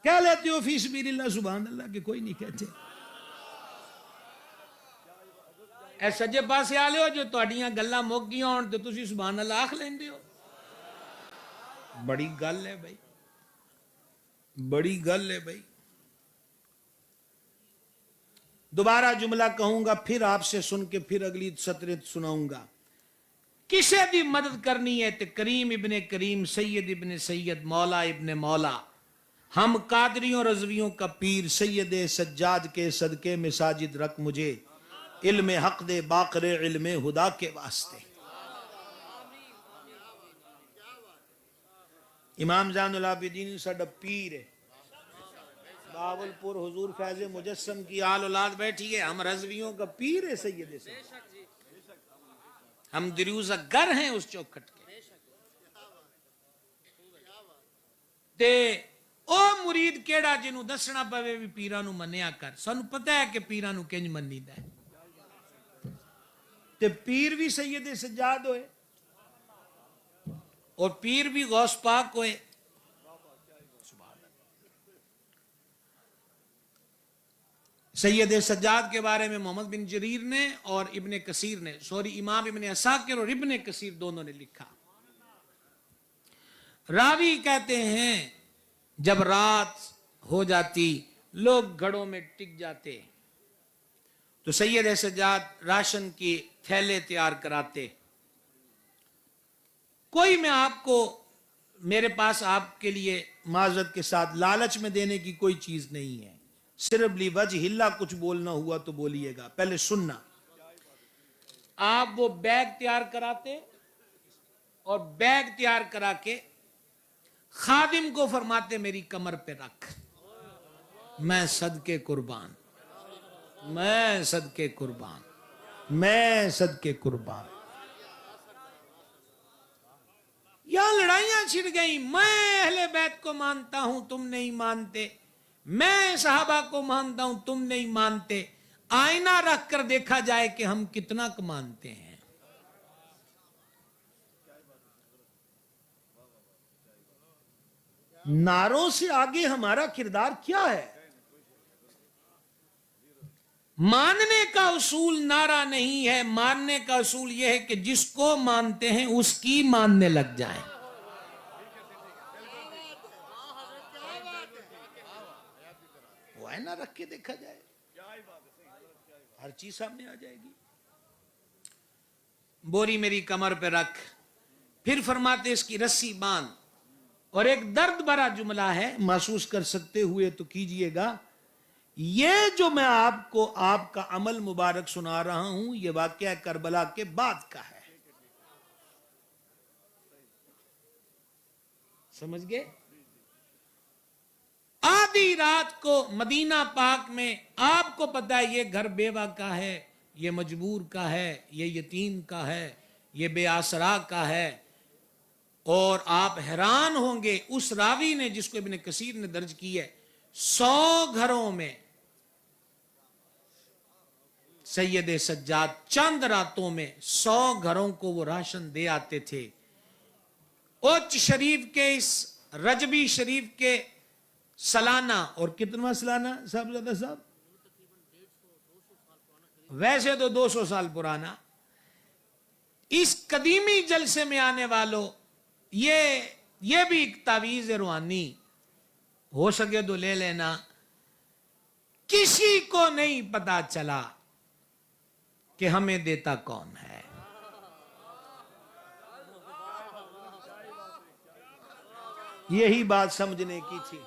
کہہ لیتے ہو فی سبیل اللہ سبحان اللہ کہ کوئی نہیں کہتے. اے سجے پاسے آلے ہو جو تہاڈیاں گلاں مک گئیاں ہون تے تسی سبحان اللہ آکھ لیندے ہو. بڑی گل ہے بھائی، بڑی گل ہے بھائی. دوبارہ جملہ کہوں گا، پھر آپ سے سن کے پھر اگلی سطر سناؤں گا. کسے بھی مدد کرنی ہے تو کریم ابن کریم، سید ابن سید، مولا ابن مولا، ہم قادریوں رضویوں کا پیر، سید سجاد کے صدقے میں ساجد رکھ مجھے، علم حق دے باقر علم خدا کے واسطے. امام زین العابدین ساڈا پیر ہے، باول پور حضور فیض مجسم کی آل اولاد بیٹھی ہے، ہم رضویوں کا پیر ہے سید سے، ہم دریوزہ گر ہیں اس چوکھٹ کے. تے او مرید کیڑا جنوں دسنا پوے بھی پیرانو منیا کر. سانو پتہ ہے کہ پیرانو کنج منی دا ہے، تے پیر بھی سید سجاد ہوئے. اور پیر بھی غوث پاک ہوئے. سید سجاد کے بارے میں محمد بن جریر نے اور ابن کثیر نے، امام ابن عساکر اور ابن کثیر دونوں نے لکھا. راوی کہتے ہیں جب رات ہو جاتی لوگ گھڑوں میں ٹک جاتے تو سید سجاد راشن کی تھیلے تیار کراتے. کوئی میں آپ کو، میرے پاس آپ کے لیے معذرت کے ساتھ لالچ میں دینے کی کوئی چیز نہیں ہے، صرف لی وجہ اللہ کچھ بولنا ہوا تو بولیے گا، پہلے سننا. آپ وہ بیگ تیار کراتے اور بیگ تیار کرا کے خادم کو فرماتے میری کمر پہ رکھ، میں صدقے قربان، میں صدقے قربان، میں صدقے قربان. یہاں لڑائیاں چھڑ گئیں، میں اہل بیت کو مانتا ہوں تم نہیں مانتے، میں صحابہ کو مانتا ہوں تم نہیں مانتے. آئینہ رکھ کر دیکھا جائے کہ ہم کتنا مانتے ہیں. نعروں سے آگے ہمارا کردار کیا ہے؟ ماننے کا اصول نعرہ نہیں ہے، ماننے کا اصول یہ ہے کہ جس کو مانتے ہیں اس کی ماننے لگ جائیں. وہ آئینہ رکھ کے دیکھا جائے، ہر چیز سامنے آ جائے گی. بوری میری کمر پہ رکھ، پھر فرماتے اس کی رسی باندھ. اور ایک درد بھرا جملہ ہے، محسوس کر سکتے ہوئے تو کیجئے گا. یہ جو میں آپ کو آپ کا عمل مبارک سنا رہا ہوں یہ واقعہ کربلا کے بعد کا ہے. سمجھ گئے؟ آدھی رات کو مدینہ پاک میں آپ کو پتا ہے یہ گھر بیوہ کا ہے، یہ مجبور کا ہے، یہ یتیم کا ہے، یہ بے آسرا کا ہے. اور آپ حیران ہوں گے اس راوی نے جس کو ابن کثیر نے درج کی ہے 100 گھروں میں سید سجاد چند راتوں میں 100 گھروں کو وہ راشن دے آتے تھے. اوچ شریف کے اس رجبی شریف کے سالانہ، اور کتنا سالانہ صاحب زیادہ صاحب؟ ویسے تو 200 سال پرانا. اس قدیمی جلسے میں آنے والوں یہ بھی ایک تعویذ روحانی ہو سکے تو لے لینا. کسی کو نہیں پتا چلا کہ ہمیں دیتا کون ہے. یہی بات سمجھنے کی تھی،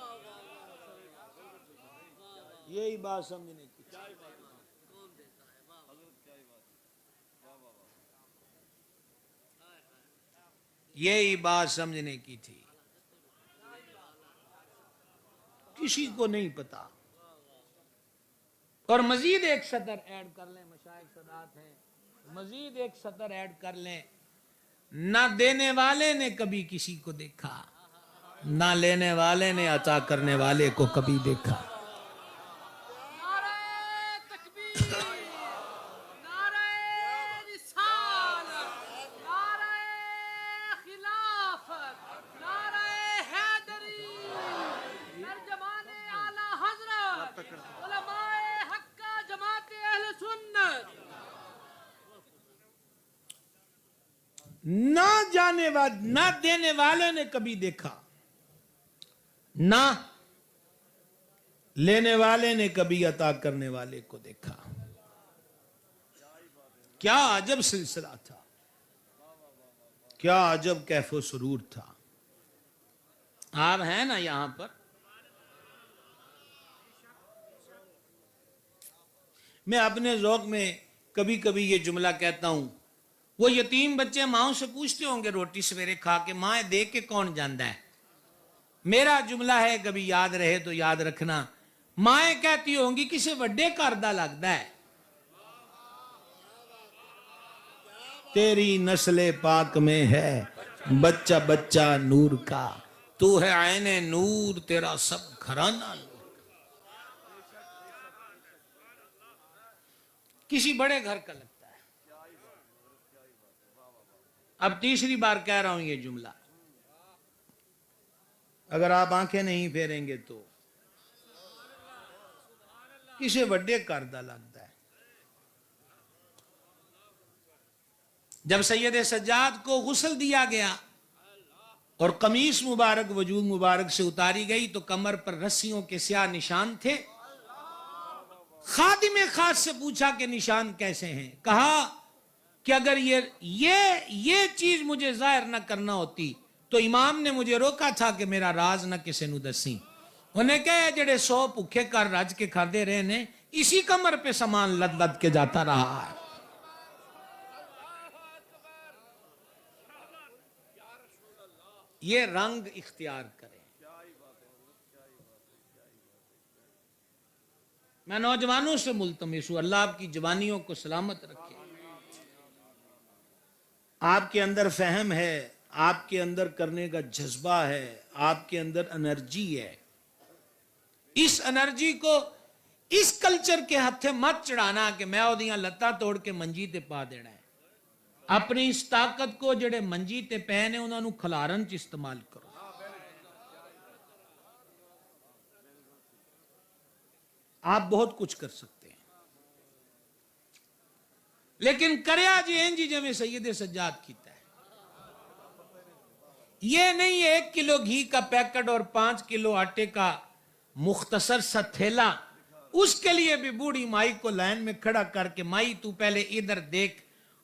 یہی بات سمجھنے کی تھی. یہی بات سمجھنے کی تھی. کسی کو نہیں پتا. اور مزید ایک سطر ایڈ کر لیں، مشائخ صدات ہیں، مزید ایک سطر ایڈ کر لیں. نہ دینے والے نے کبھی کسی کو دیکھا، نہ لینے والے نے عطا کرنے والے کو کبھی دیکھا. نہ دینے والے نے کبھی دیکھا، نہ لینے والے نے کبھی عطا کرنے والے کو دیکھا. کیا عجب سلسلہ تھا، کیا عجب کیف و سرور تھا. آپ ہیں نا یہاں پر؟ میں اپنے ذوق میں کبھی کبھی یہ جملہ کہتا ہوں. وہ یتیم بچے ماں سے پوچھتے ہوں گے روٹی سویرے کھا کے ماں دے کے کون جاندا ہے. میرا جملہ ہے کبھی یاد رہے تو یاد رکھنا. ماں کہتی ہوں گی کسی وڈے گھر دا لگتا ہے، تیری نسل پاک میں ہے بچہ بچہ نور کا، تو ہے عین نور تیرا سب گھرانہ نور. کسی بڑے گھر کا لگتا ہے. اب تیسری بار کہہ رہا ہوں یہ جملہ. اگر آپ آنکھیں نہیں پھیریں گے تو کسے وڈے کردہ لگتا ہے. جب سید سجاد کو غسل دیا گیا اور قمیص مبارک وجود مبارک سے اتاری گئی تو کمر پر رسیوں کے سیاہ نشان تھے. خادم خاص سے پوچھا کہ نشان کیسے ہیں؟ کہا کہ اگر یہ چیز مجھے ظاہر نہ کرنا ہوتی تو امام نے مجھے روکا تھا کہ میرا راز نہ کسی نو دسی. انہیں کہے جڑے 100 بھوکے کر رج کے کھاندے رہے نے اسی کمر پہ سامان لد لد کے جاتا رہا ہے. یہ رنگ اختیار کریں. میں نوجوانوں سے ملتمس ہوں اللہ آپ کی جوانیوں کو سلامت رکھے. آپ کے اندر فہم ہے، آپ کے اندر کرنے کا جذبہ ہے، آپ کے اندر انرجی ہے. اس انرجی کو اس کلچر کے ہتھے مت چڑھانا کہ میں اودیاں لتاں توڑ کے منجی تے پا دینا ہے. اپنی اس طاقت کو جڑے منجی تے پے نے انہاں نو کھلارن چ استعمال کرو. آپ بہت کچھ کر سکتے ہیں. لیکن کریا جی ہیں جی جی سید سجاد کیتا ہے. یہ نہیں 1 کلو گھی کا پیکٹ اور 5 کلو آٹے کا مختصر سا تھیلا. اس کے لیے بھی بوڑھی مائی کو لائن میں کھڑا کر کے مائی تو پہلے ادھر دیکھ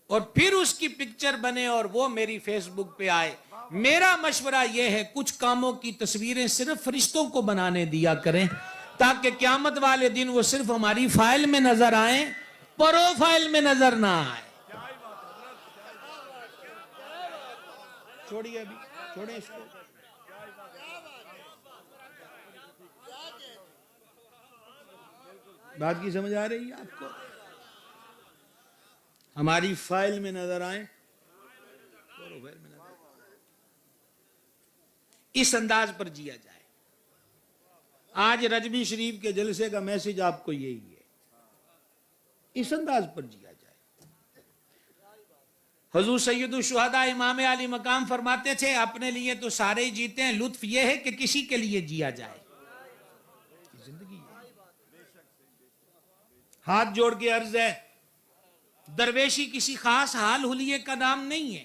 اور پھر اس کی پکچر بنے اور وہ میری فیس بک پہ آئے. میرا مشورہ یہ ہے کچھ کاموں کی تصویریں صرف فرشتوں کو بنانے دیا کریں تاکہ قیامت والے دن وہ صرف ہماری فائل میں نظر آئیں پروفائل میں نظر نہ آئے. چھوڑیے ابھی، چھوڑیں اس کو. بات کی سمجھ آ رہی ہے آپ کو؟ ہماری فائل میں نظر آئیں پروفائل میں نظر آئیں. اس انداز پر جیا جائے. آج رجبی شریف کے جلسے کا میسج آپ کو یہی ہے، اس انداز پر جیا جائے. حضور سید الشہداء امام علی مقام فرماتے تھے اپنے لیے تو سارے ہی جیتے ہیں، لطف یہ ہے کہ کسی کے لیے جیا جائے. زندگی ہے. ہاتھ جوڑ کے عرض ہے، درویشی کسی خاص حال حلیے کا نام نہیں ہے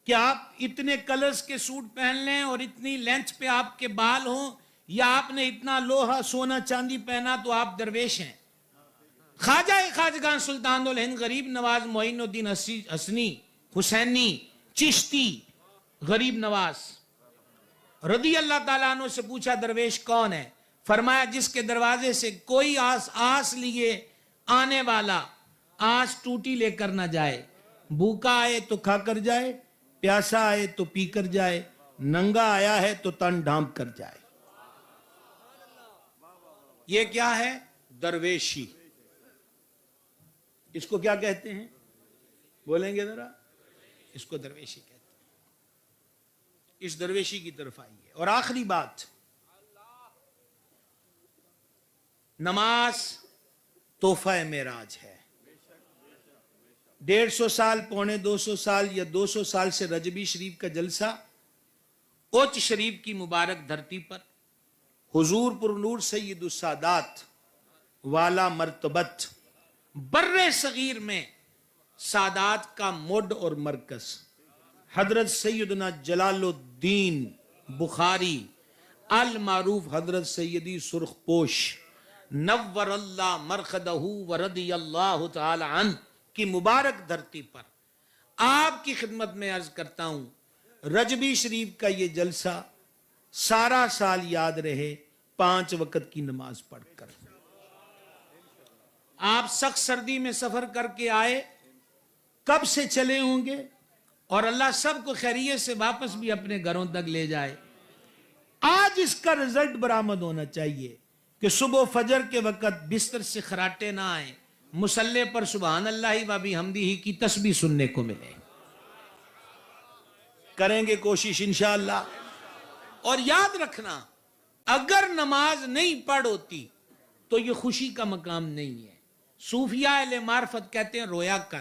کہ آپ اتنے کلرز کے سوٹ پہن لیں اور اتنی لینتھ پہ آپ کے بال ہوں یا آپ نے اتنا لوہا سونا چاندی پہنا تو آپ درویش ہیں. خواجہ خواجگان سلطان الہند غریب نواز معین الدین حسنی حسینی چشتی غریب نواز رضی اللہ تعالیٰ عنہ سے پوچھا درویش کون ہے؟ فرمایا جس کے دروازے سے کوئی آس لیے آنے والا آس ٹوٹی لے کر نہ جائے، بھوکا آئے تو کھا کر جائے، پیاسا آئے تو پی کر جائے، ننگا آیا ہے تو تن ڈھانپ کر جائے. یہ کیا ہے؟ درویشی. اس کو کیا کہتے ہیں؟ بولیں گے ذرا. اس کو درویشی کہتے ہیں. اس درویشی کی طرف آئیے. اور آخری بات، نماز تحفہ معراج ہے. 150 سال، 250 سال یا 200 سال سے رجبی شریف کا جلسہ اوچ شریف کی مبارک دھرتی پر حضور پر نور سید السادات والا مرتبت بر صغیر میں سادات کا مڈ اور مرکز حضرت سیدنا جلال الدین بخاری المعروف حضرت سیدی سرخ پوش نور اللہ مرقدہ ورضی اللہ تعالی عنہ کی مبارک دھرتی پر آپ کی خدمت میں عرض کرتا ہوں رجبی شریف کا یہ جلسہ سارا سال یاد رہے 5 وقت کی نماز پڑھ کر. آپ سخت سردی میں سفر کر کے آئے، کب سے چلے ہوں گے اور اللہ سب کو خیریت سے واپس بھی اپنے گھروں تک لے جائے. آج اس کا رزلٹ برآمد ہونا چاہیے کہ صبح فجر کے وقت بستر سے خراٹے نہ آئیں، مصلے پر سبحان اللہ و بحمدہ کی تسبیح سننے کو ملے. کریں گے کوشش انشاءاللہ. اور یاد رکھنا اگر نماز نہیں پڑھ ہوتی تو یہ خوشی کا مقام نہیں ہے. صوفیاء اہل معرفت کہتے ہیں رویا کر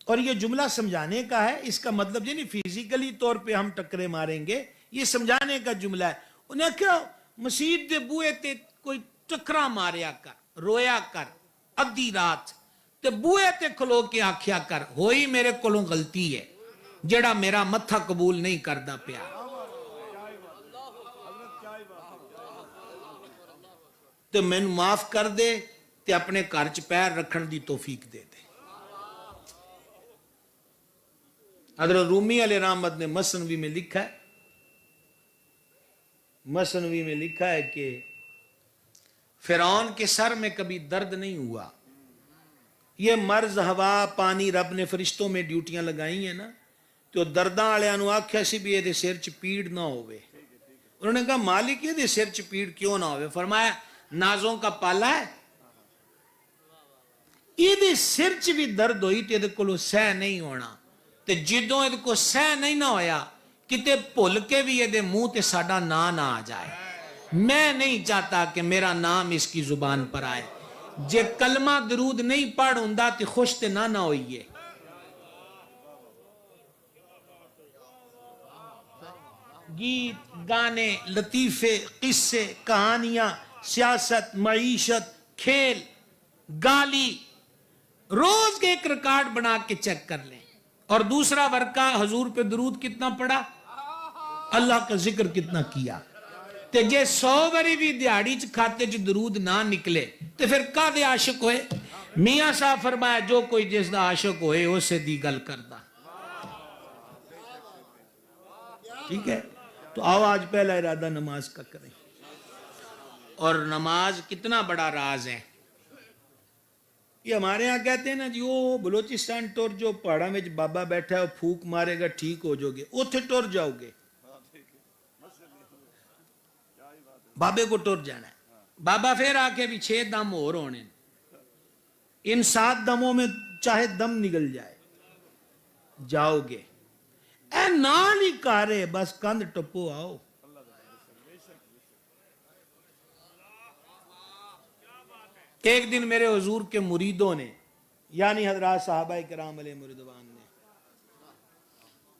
اور یہ جملہ سمجھانے کا ہے، اس کا مطلب یہ نہیں فزیکلی طور پہ ہم ٹکرے ماریں گے، یہ سمجھانے کا جملہ ہے. انہیں کیا مسجد دے بوئے تے کوئی ٹکرا ماریا کر، رویا کر ادھی رات تے بوئے تے کھلو کے آکھیا کر ہوئی میرے کولوں غلطی ہے جڑا میرا متھا قبول نہیں کردا پیا، تے مینوں معاف کر دے تے اپنے گھر چ پیر رکھن دی توفیق دے دے. حضرت رومی علیہ رحمت نے مثنوی میں لکھا ہے، مثنوی میں لکھا ہے کہ فرعون کے سر میں کبھی درد نہیں ہوا. یہ مرض ہوا پانی رب نے فرشتوں میں ڈیوٹیاں لگائی ہیں نا، تو درداں والے نو آکھیا سی بھی یہ سر چ پیڑ نہ ہوئے. انہوں نے کہا مالک یہ سر چ پیڑ کیوں نہ ہوئے؟ فرمایا نازوں کا پالا ہے، یہ سر چ بھی درد ہوئی تو یہ کولو سہ نہیں ہونا، تے جدوں یہ کو سہ نہیں نہ ہویا کتے بھول کے بھی یہ منہ تے ساڈا نام نہ آ جائے. میں نہیں چاہتا کہ میرا نام اس کی زبان پر آئے. جے کلمہ درود نہیں پڑھ ہوندا تے خوش تے نہ ہوئیے. گیت گانے لطیفے قصے کہانیاں سیاست معیشت کھیل گالی روز کے ایک ریکارڈ بنا کے چیک کر لیں. اور دوسرا ورقہ حضور پہ درود کتنا پڑھا، اللہ کا ذکر کتنا کیا. تے جے 100 بری بھی دیہڑی چ کھاتے چ درود نہ نکلے تے پھر کا دے عاشق ہوئے؟ میاں صاحب فرمایا جو کوئی جس دا عاشق ہوئے اسے دی گل کردا. ٹھیک ہے، تو آؤ آج پہلا ارادہ نماز کا کریں. اور نماز کتنا بڑا راز ہے. یہ ہمارے ہاں کہتے ہیں نا جی وہ بلوچستان ٹور جو پہاڑوں میں بابا بیٹھا ہے وہ پھوک مارے گا ٹھیک ہو جو گے، اوتھے ٹور جاؤ گے. بابے کو ٹور جانا ہے. بابا پھر آ کے بھی 6 دم اور ہونے، ان 7 دموں میں چاہے دم نگل جائے جاؤ گے. اے نال ہی کارے بس کند ٹپو آؤ. ایک دن میرے حضور کے مریدوں نے یعنی حضرات صحابہ کرام علیہ رضوان نے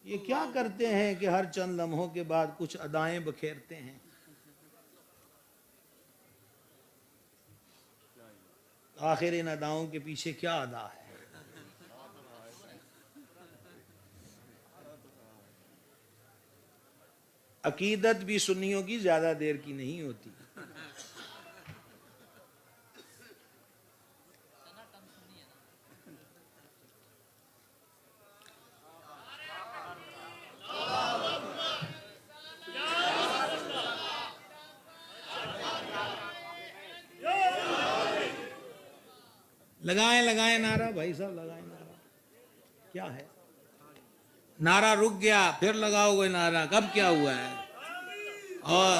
یہ کیا کرتے ہیں کہ ہر چند لمحوں کے بعد کچھ ادائیں بکھیرتے ہیں. آخر ان اداؤں کے پیچھے کیا ادا ہے؟ عقیدت بھی سنیوں کی زیادہ دیر کی نہیں ہوتی. لگائیں نعرہ بھائی صاحب، لگائیں نعرہ. کیا ہے نعرہ رک گیا پھر لگاؤ گے نعرہ، کب کیا ہوا ہے؟ اور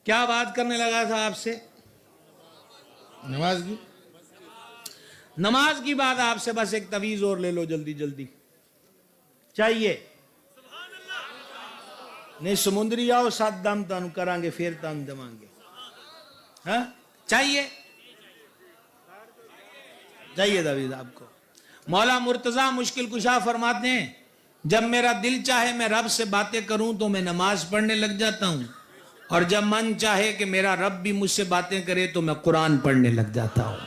کیا بات کرنے لگا تھا آپ سے؟ نماز کی بات آپ سے. بس ایک تویز اور لے لو جلدی جلدی چاہیے نہیں. سمندری آؤ 7 دم تانوں کران گے پھر تانوں دمان گے. ہاں چاہیے تویز آپ کو. مولا مرتضی مشکل کشا فرماتے ہیں جب میرا دل چاہے میں رب سے باتیں کروں تو میں نماز پڑھنے لگ جاتا ہوں، اور جب من چاہے کہ میرا رب بھی مجھ سے باتیں کرے تو میں قرآن پڑھنے لگ جاتا ہوں.